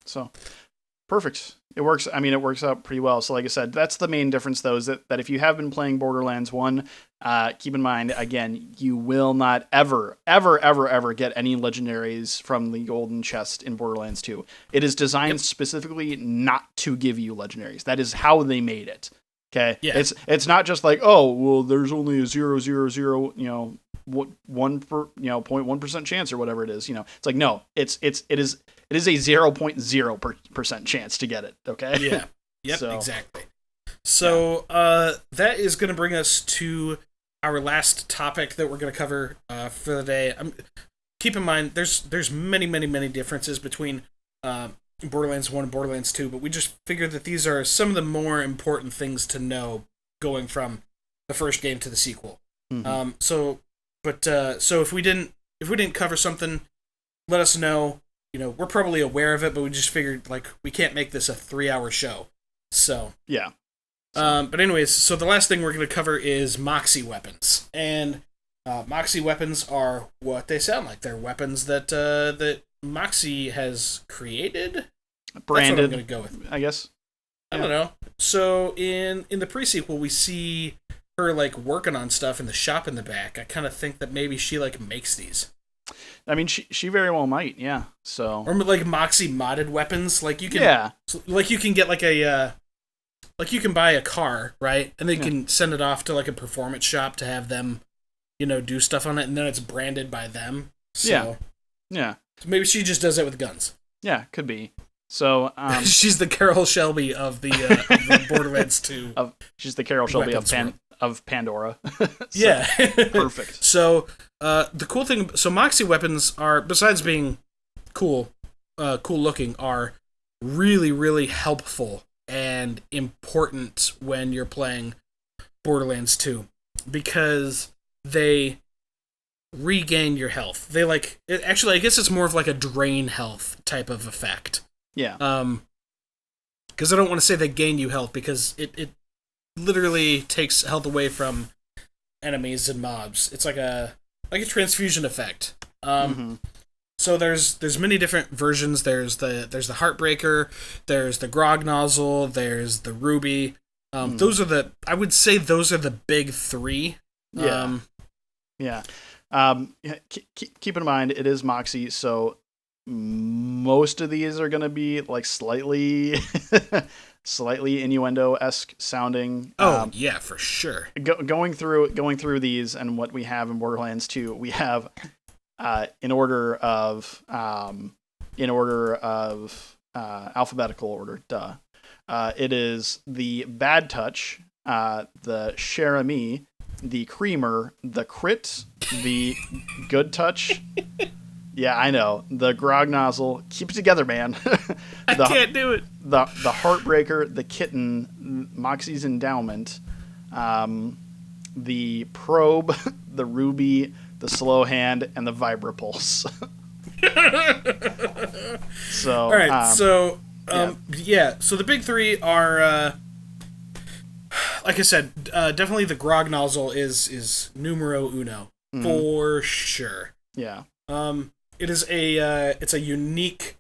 Speaker 2: So. Perfect. It works. I mean, it works out pretty well. So like I said, that's the main difference, though, is that if you have been playing Borderlands 1, keep in mind, again, you will not ever get any legendaries from the golden chest in Borderlands 2. It is designed specifically not to give you legendaries. That is how they made it. Okay?
Speaker 1: Yeah.
Speaker 2: It's not just like, oh, well, there's only a 0.000, 0.1% chance or whatever it is. It's like, no, it is a 0.0% chance to get it. Okay.
Speaker 1: Yeah. Yep. Exactly. So that is going to bring us to our last topic that we're going to cover for the day. Keep in mind, there's many differences between Borderlands 1 and Borderlands 2, but we just figured that these are some of the more important things to know going from the first game to the sequel.
Speaker 2: Mm-hmm.
Speaker 1: So if we didn't cover something, let us know. We're probably aware of it, but we just figured, like, we can't make this a 3-hour show. So.
Speaker 2: Yeah.
Speaker 1: But anyways, so the last thing we're going to cover is Moxie weapons. And Moxie weapons are what they sound like. They're weapons that Moxie has created.
Speaker 2: Branded.
Speaker 1: That's what I'm going to go with.
Speaker 2: I guess.
Speaker 1: I don't know. So in the pre-sequel, we see her, like, working on stuff in the shop in the back. I kind of think that maybe she, like, makes these.
Speaker 2: I mean, she very well might, yeah. So,
Speaker 1: or like Moxie modded weapons, like you can, like you can get like like you can buy a car, right, and then you can send it off to like a performance shop to have them, do stuff on it, and then it's branded by them. So,
Speaker 2: yeah.
Speaker 1: So maybe she just does it with guns.
Speaker 2: Yeah, could be. So,
Speaker 1: she's the Carol Shelby of the Borderlands 2.
Speaker 2: She's the Carol Shelby of Pandora. So,
Speaker 1: yeah.
Speaker 2: Perfect.
Speaker 1: So, the cool thing, so Moxie weapons are, besides being cool looking, are really, really helpful and important when you're playing Borderlands 2, because they regain your health. They actually, I guess it's more of like a drain health type of effect.
Speaker 2: Yeah.
Speaker 1: Because I don't want to say they gain you health, because it literally takes health away from enemies and mobs. It's like a transfusion effect. So there's many different versions. There's the Heartbreaker, there's the Grog Nozzle, there's the Ruby. Those are I would say those are the big three.
Speaker 2: Yeah. Keep in mind, it is Moxie, so most of these are going to be like slightly innuendo-esque sounding.
Speaker 1: Yeah, for sure.
Speaker 2: Going through these and what we have in Borderlands 2, we have in order of alphabetical order. It is the Bad Touch, the Cher Ami, the Creamer, the Crit, the Good Touch. Yeah, I know. The Grog Nozzle. Keep it together, man.
Speaker 1: I can't do it.
Speaker 2: The Heartbreaker, the Kitten, Moxie's Endowment, the Probe, the Ruby, the slow hand, and the vibrapulse. So
Speaker 1: all right,
Speaker 2: yeah.
Speaker 1: yeah. So the big three are, like I said, definitely the grog nozzle is numero uno for sure.
Speaker 2: Yeah.
Speaker 1: It is it's a unique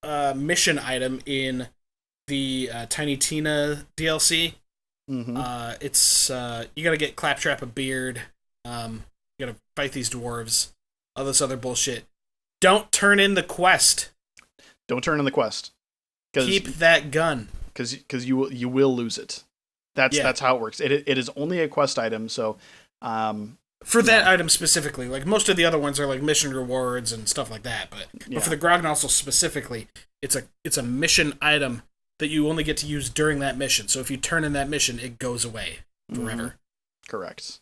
Speaker 1: mission item in the Tiny Tina DLC. It's you gotta get Claptrap a beard. You gotta fight these dwarves. All this other bullshit. Don't turn in the quest.
Speaker 2: Don't turn in the quest.
Speaker 1: Keep that gun.
Speaker 2: Because you will lose it. That's how it works. It is only a quest item, so
Speaker 1: for that item specifically, like most of the other ones are like mission rewards and stuff like that, but for the grog nozzle specifically, it's a mission item that you only get to use during that mission. So if you turn in that mission, it goes away forever.
Speaker 2: Correct.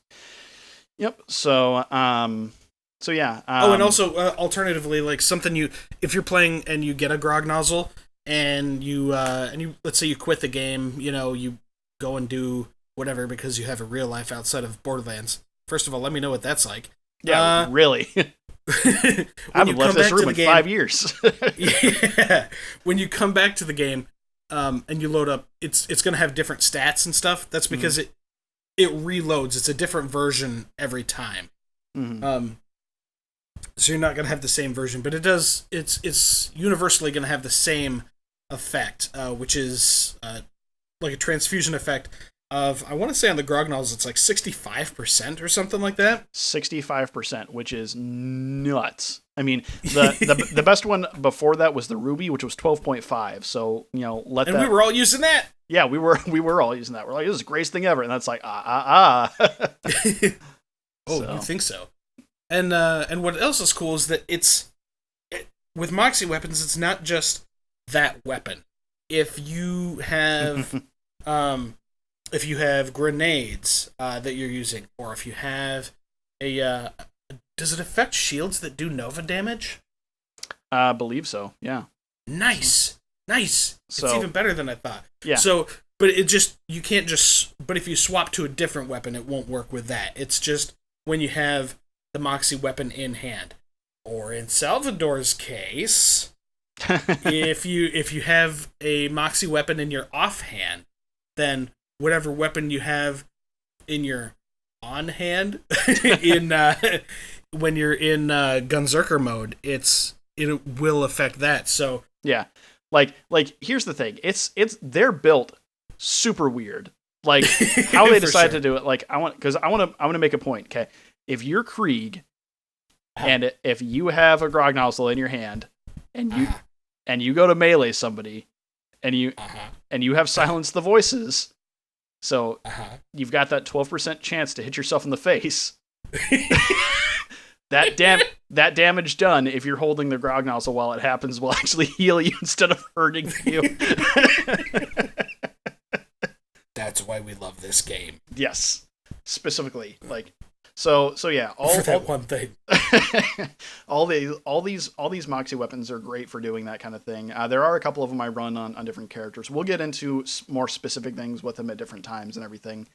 Speaker 2: Yep. So yeah.
Speaker 1: And also alternatively, like something if you're playing and you get a grog nozzle and you let's say you quit the game, you go and do whatever because you have a real life outside of Borderlands. First of all, let me know what that's like.
Speaker 2: Yeah, really. I haven't left this room in 5 years.
Speaker 1: Yeah. When you come back to the game, and you load up, it's going to have different stats and stuff. That's because it reloads. It's a different version every time. So you're not going to have the same version, but it's universally going to have the same effect, which is like a transfusion effect of, I want to say on the grog nozzle, it's like 65% or something like that.
Speaker 2: 65%, which is nuts. I mean, the best one before that was the Ruby, which was 12.5. So, we were
Speaker 1: all using that.
Speaker 2: Yeah, we were all using that. We're like, this is the greatest thing ever. And that's like,
Speaker 1: Oh, you think so? And what else is cool is that with Moxie weapons, it's not just that weapon. If you have grenades that you're using, or if you have does it affect shields that do Nova damage?
Speaker 2: I believe so. Yeah.
Speaker 1: Nice. So, it's even better than I thought.
Speaker 2: Yeah.
Speaker 1: So, but you can't just. But if you swap to a different weapon, it won't work with that. It's just when you have the Moxie weapon in hand, or in Salvador's case, if you have a Moxie weapon in your offhand, then whatever weapon you have in your on hand when you're in Gunzerker mode, it will affect that. So
Speaker 2: yeah, like here's the thing, it's they're built super weird, like how they decide to do it. Like I want to make a point. Okay, if you're Krieg and if you have a grog nozzle in your hand and you go to melee somebody and you have silenced the voices. So you've got that 12% chance to hit yourself in the face. That damage done, if you're holding the grog nozzle while it happens, will actually heal you instead of hurting you.
Speaker 1: That's why we love this game.
Speaker 2: Yes, specifically, like so yeah.
Speaker 1: One thing.
Speaker 2: all these Moxie weapons are great for doing that kind of thing. There are a couple of them I run on different characters. We'll get into more specific things with them at different times and everything.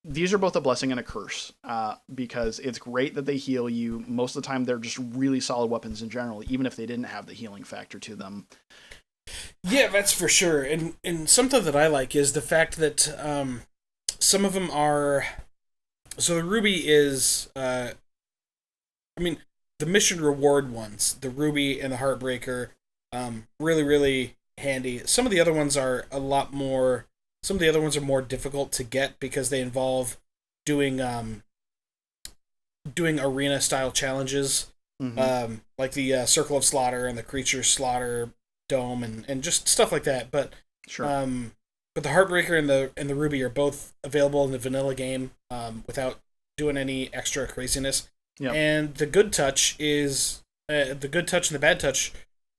Speaker 2: These are both a blessing and a curse, because it's great that they heal you. Most of the time, they're just really solid weapons in general, even if they didn't have the healing factor to them.
Speaker 1: Yeah, that's for sure. And something that I like is the fact that some of them are. So the Ruby is, the mission reward ones, the Ruby and the Heartbreaker, really, really handy. Some of the other ones are more difficult to get because they involve doing arena style challenges, like the Circle of Slaughter and the Creature Slaughter Dome and just stuff like that. But
Speaker 2: sure.
Speaker 1: But the Heartbreaker and the Ruby are both available in the vanilla game without doing any extra craziness.
Speaker 2: Yep.
Speaker 1: And the Good Touch is the Good Touch and the Bad Touch.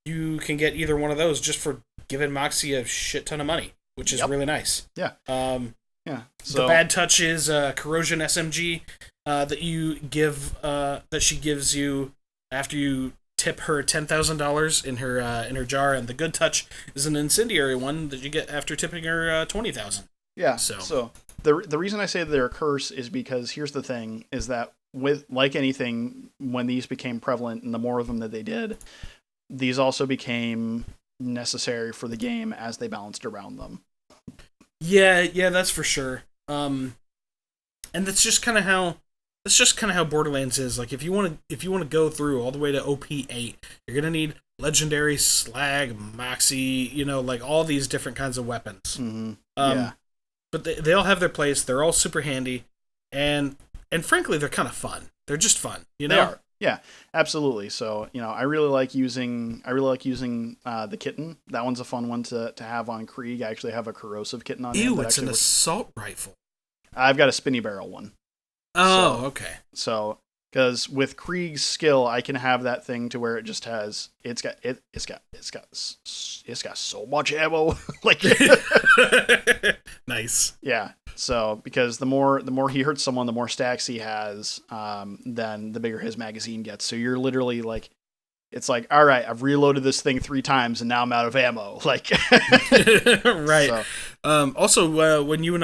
Speaker 1: You can get either one of those just for giving Moxie a shit ton of money, which is really nice.
Speaker 2: Yeah.
Speaker 1: Yeah. So the Bad Touch is Corrosion SMG that you give that she gives you after you tip her $10,000 in her jar, and the Good Touch is an incendiary one that you get after tipping her $20,000.
Speaker 2: Yeah. So the reason I say that they're a curse is because here's the thing: is that with like anything, when these became prevalent and the more of them that they did, these also became necessary for the game as they balanced around them.
Speaker 1: Yeah, that's for sure. And that's just kind of how Borderlands is. Like if you want to go through all the way to OP8, you're gonna need legendary, slag, moxie, like all these different kinds of weapons.
Speaker 2: Mm-hmm.
Speaker 1: But they all have their place. They're all super handy, and frankly, they're kind of fun. They're just fun,
Speaker 2: They are. Yeah, absolutely. So, I really like using the kitten. That one's a fun one to have on Krieg. I actually have a corrosive kitten on.
Speaker 1: Ew, it's an assault rifle.
Speaker 2: I've got a spinny barrel one.
Speaker 1: Oh, okay.
Speaker 2: So, because with Krieg's skill, I can have that thing to where it just has it's got so much ammo. Like,
Speaker 1: nice.
Speaker 2: Yeah. So, because the more he hurts someone, the more stacks he has, then the bigger his magazine gets. So you're literally like, it's like, all right, I've reloaded this thing 3 times and now I'm out of ammo. Like,
Speaker 1: right. So. Also, when you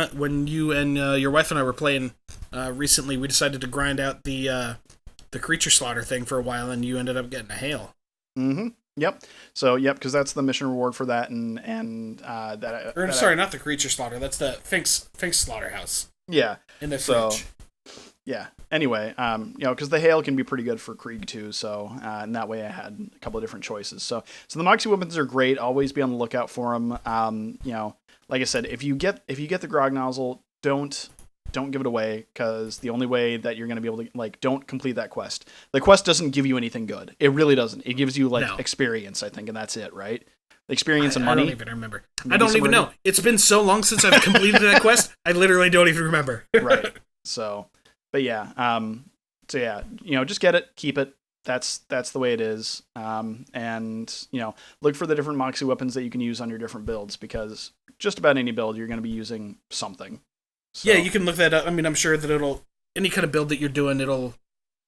Speaker 1: and your wife and I were playing recently, we decided to grind out the creature slaughter thing for a while, and you ended up getting a hail.
Speaker 2: Mm-hmm. Yep. So, because that's the mission reward for that, sorry,
Speaker 1: not the creature slaughter. That's the Finks slaughterhouse.
Speaker 2: Yeah.
Speaker 1: In the fridge.
Speaker 2: Yeah. Anyway, because the hail can be pretty good for Krieg too. So, and that way I had a couple of different choices. So the Moxie weapons are great. Always be on the lookout for them. Like I said, if you get the grog nozzle, don't give it away, because the only way that you're going to be able to, don't complete that quest. The quest doesn't give you anything good. It really doesn't. It gives you experience, I think, and that's it, right? Experience and money.
Speaker 1: I don't even remember. I don't even know. It's been so long since I've completed that quest. I literally don't even remember.
Speaker 2: Right. So, but yeah. Just get it, keep it. That's the way it is. And look for the different Moxie weapons that you can use on your different builds, because just about any build you're going to be using something. So.
Speaker 1: Yeah, you can look that up. I mean, I'm sure that any kind of build that you're doing,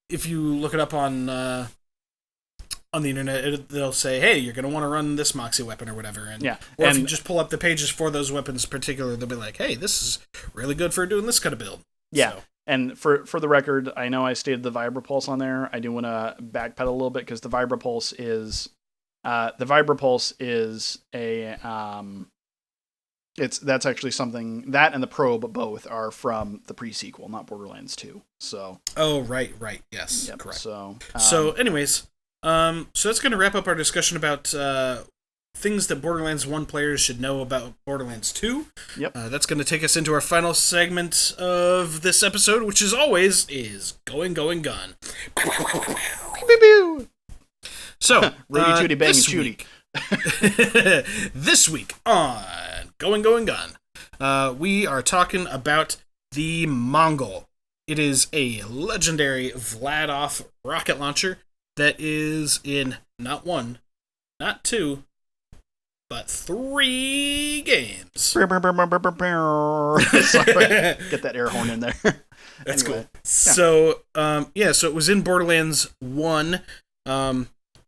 Speaker 1: if you look it up on the internet, they'll say, hey, you're going to want to run this Moxie weapon or whatever. And,
Speaker 2: yeah.
Speaker 1: Or if you just pull up the pages for those weapons in particular, they'll be like, hey, this is really good for doing this kind of build.
Speaker 2: Yeah.
Speaker 1: So.
Speaker 2: And for the record, I know I stated the Vibrapulse on there. I do want to backpedal a little bit, because the Vibrapulse is a that's actually something that, and the Probe both are from the pre-sequel, not Borderlands 2. So.
Speaker 1: Oh, right, yes,
Speaker 2: yep,
Speaker 1: correct.
Speaker 2: So,
Speaker 1: anyways, so that's going to wrap up our discussion about things that Borderlands 1 players should know about Borderlands 2.
Speaker 2: Yep.
Speaker 1: That's going to take us into our final segment of this episode, which as always is Going Gun. So,
Speaker 2: Rudy Tooty Bang and Shooty.
Speaker 1: This week on Going Gun, we are talking about the Mongol. It is a legendary Vladof rocket launcher that is in not 1, not 2, but 3 games.
Speaker 2: Sorry, get that air horn in there.
Speaker 1: That's anyway. Cool. So, so it was in Borderlands 1.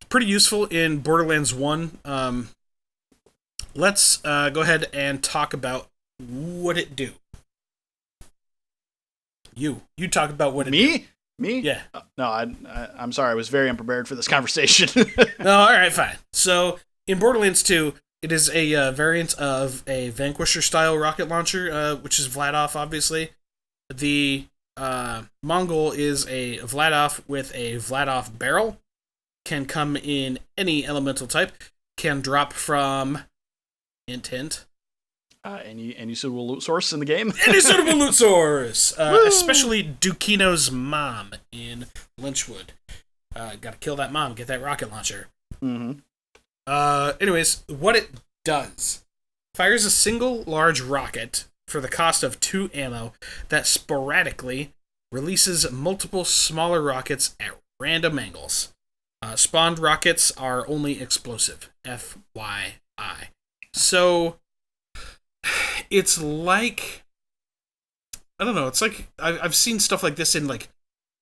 Speaker 1: Pretty useful in Borderlands 1. Let's go ahead and talk about what it do. You talk about what it do.
Speaker 2: Me?
Speaker 1: Yeah.
Speaker 2: No, I'm sorry. I was very unprepared for this conversation.
Speaker 1: No, all right, fine. So, in Borderlands 2, it is a variant of a Vanquisher-style rocket launcher, which is Vladof, obviously. The Mongol is a Vladof with a Vladof barrel. Can come in any elemental type. Can drop from... Hint.
Speaker 2: Any suitable loot source in the game?
Speaker 1: Any suitable loot source! Especially Dukino's mom in Lynchwood. Gotta kill that mom, get that rocket launcher.
Speaker 2: Mm-hmm.
Speaker 1: Anyways, what it does. Fires a single large rocket for the cost of 2 ammo that sporadically releases multiple smaller rockets at random angles. Spawned rockets are only explosive. FYI. So, it's like... I don't know, it's like... I've seen stuff like this in,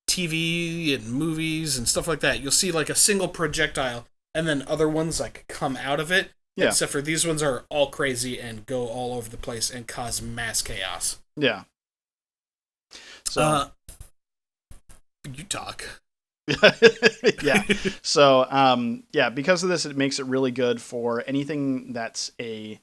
Speaker 1: TV and movies and stuff like that. You'll see, a single projectile, and then other ones, come out of it. Yeah. Except for these ones are all crazy and go all over the place and cause mass chaos.
Speaker 2: Yeah. So... You talk. Yeah. So, because of this, it makes it really good for anything that's a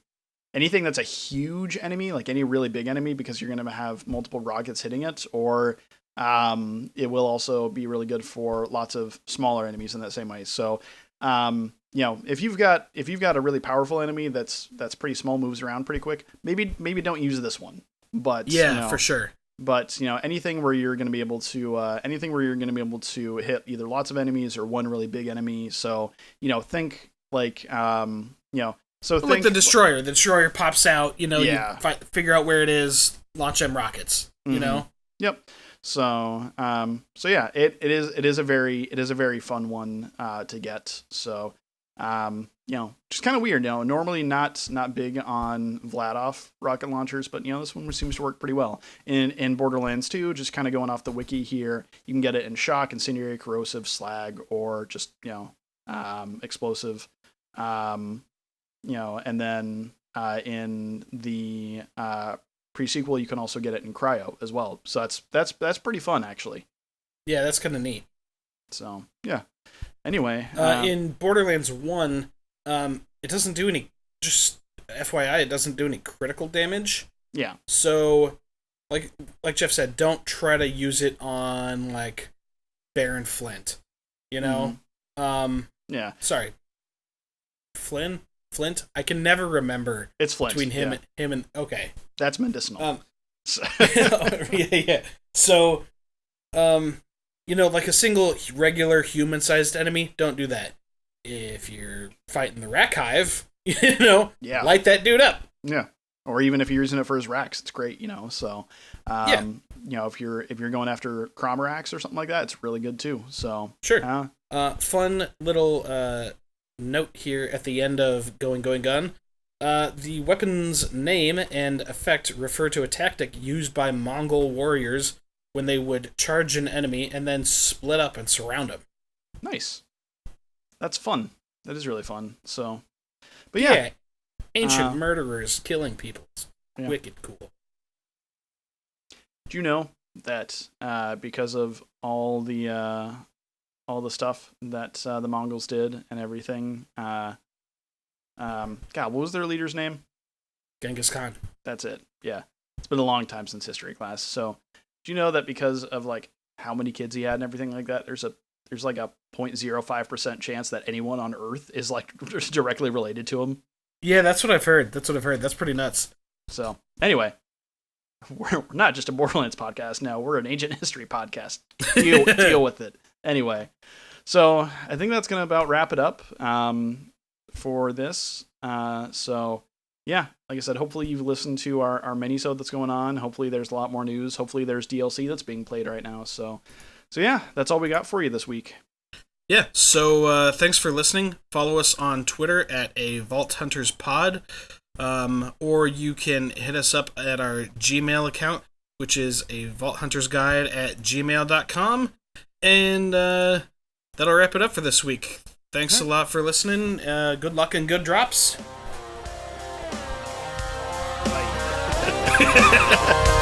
Speaker 2: huge enemy, like any really big enemy, because you're going to have multiple rockets hitting it, or it will also be really good for lots of smaller enemies in that same way. So, if you've got a really powerful enemy that's pretty small, moves around pretty quick, maybe don't use this one. But
Speaker 1: for sure.
Speaker 2: But anything where you're going to be able to hit either lots of enemies or one really big enemy. So think like So
Speaker 1: like the destroyer. The destroyer pops out. You figure out where it is, launch them rockets.
Speaker 2: Yep. So it is a very fun one to get. So just kind of weird. Normally not big on Vladoff rocket launchers, but this one seems to work pretty well. In Borderlands 2, just kind of going off the wiki here, you can get it in shock, incendiary, corrosive, slag, or just explosive. And then in the pre-sequel, you can also get it in cryo as well. So that's pretty fun, actually.
Speaker 1: Yeah, that's kind of neat.
Speaker 2: So yeah. Anyway,
Speaker 1: in Borderlands 1, it doesn't do any. Just FYI, it doesn't do any critical damage.
Speaker 2: Yeah.
Speaker 1: So, like Jeff said, don't try to use it on like Baron Flint.
Speaker 2: Yeah.
Speaker 1: Sorry. Flint. I can never remember.
Speaker 2: It's Flint
Speaker 1: between him and okay.
Speaker 2: That's medicinal.
Speaker 1: Yeah. So, like a single regular human-sized enemy, don't do that. If you're fighting the Rack Hive, light that dude up.
Speaker 2: Yeah. Or even if you're using it for his racks, it's great, So, if you're going after Cromerax or something like that, it's really good too. So,
Speaker 1: sure. Fun little note here at the end of Going Gun. The weapon's name and effect refer to a tactic used by Mongol warriors when they would charge an enemy and then split up and surround him.
Speaker 2: Nice. That's fun. That is really fun. So, but yeah.
Speaker 1: Ancient murderers killing people.
Speaker 2: Yeah.
Speaker 1: Wicked cool.
Speaker 2: Do you know that because of all the stuff that the Mongols did and everything, God, what was their leader's name?
Speaker 1: Genghis Khan.
Speaker 2: That's it. Yeah. It's been a long time since history class. So, do you know that because of like how many kids he had and everything like that, there's like a 0.05% chance that anyone on Earth is like directly related to him?
Speaker 1: Yeah, that's what I've heard. That's pretty nuts.
Speaker 2: So, anyway, we're not just a Borderlands podcast now. We're an ancient history podcast. Deal with it. Anyway, so I think that's going to about wrap it up for this. So, yeah, like I said, hopefully you've listened to our mini-sode that's going on. Hopefully there's a lot more news. Hopefully there's DLC that's being played right now. So yeah, that's all we got for you this week.
Speaker 1: Yeah, so thanks for listening. Follow us on Twitter at avaulthunterspod, or you can hit us up at our Gmail account, which is avaulthuntersguide@gmail.com. And that'll wrap it up for this week. Thanks a lot for listening. Good luck and good drops.
Speaker 2: Bye.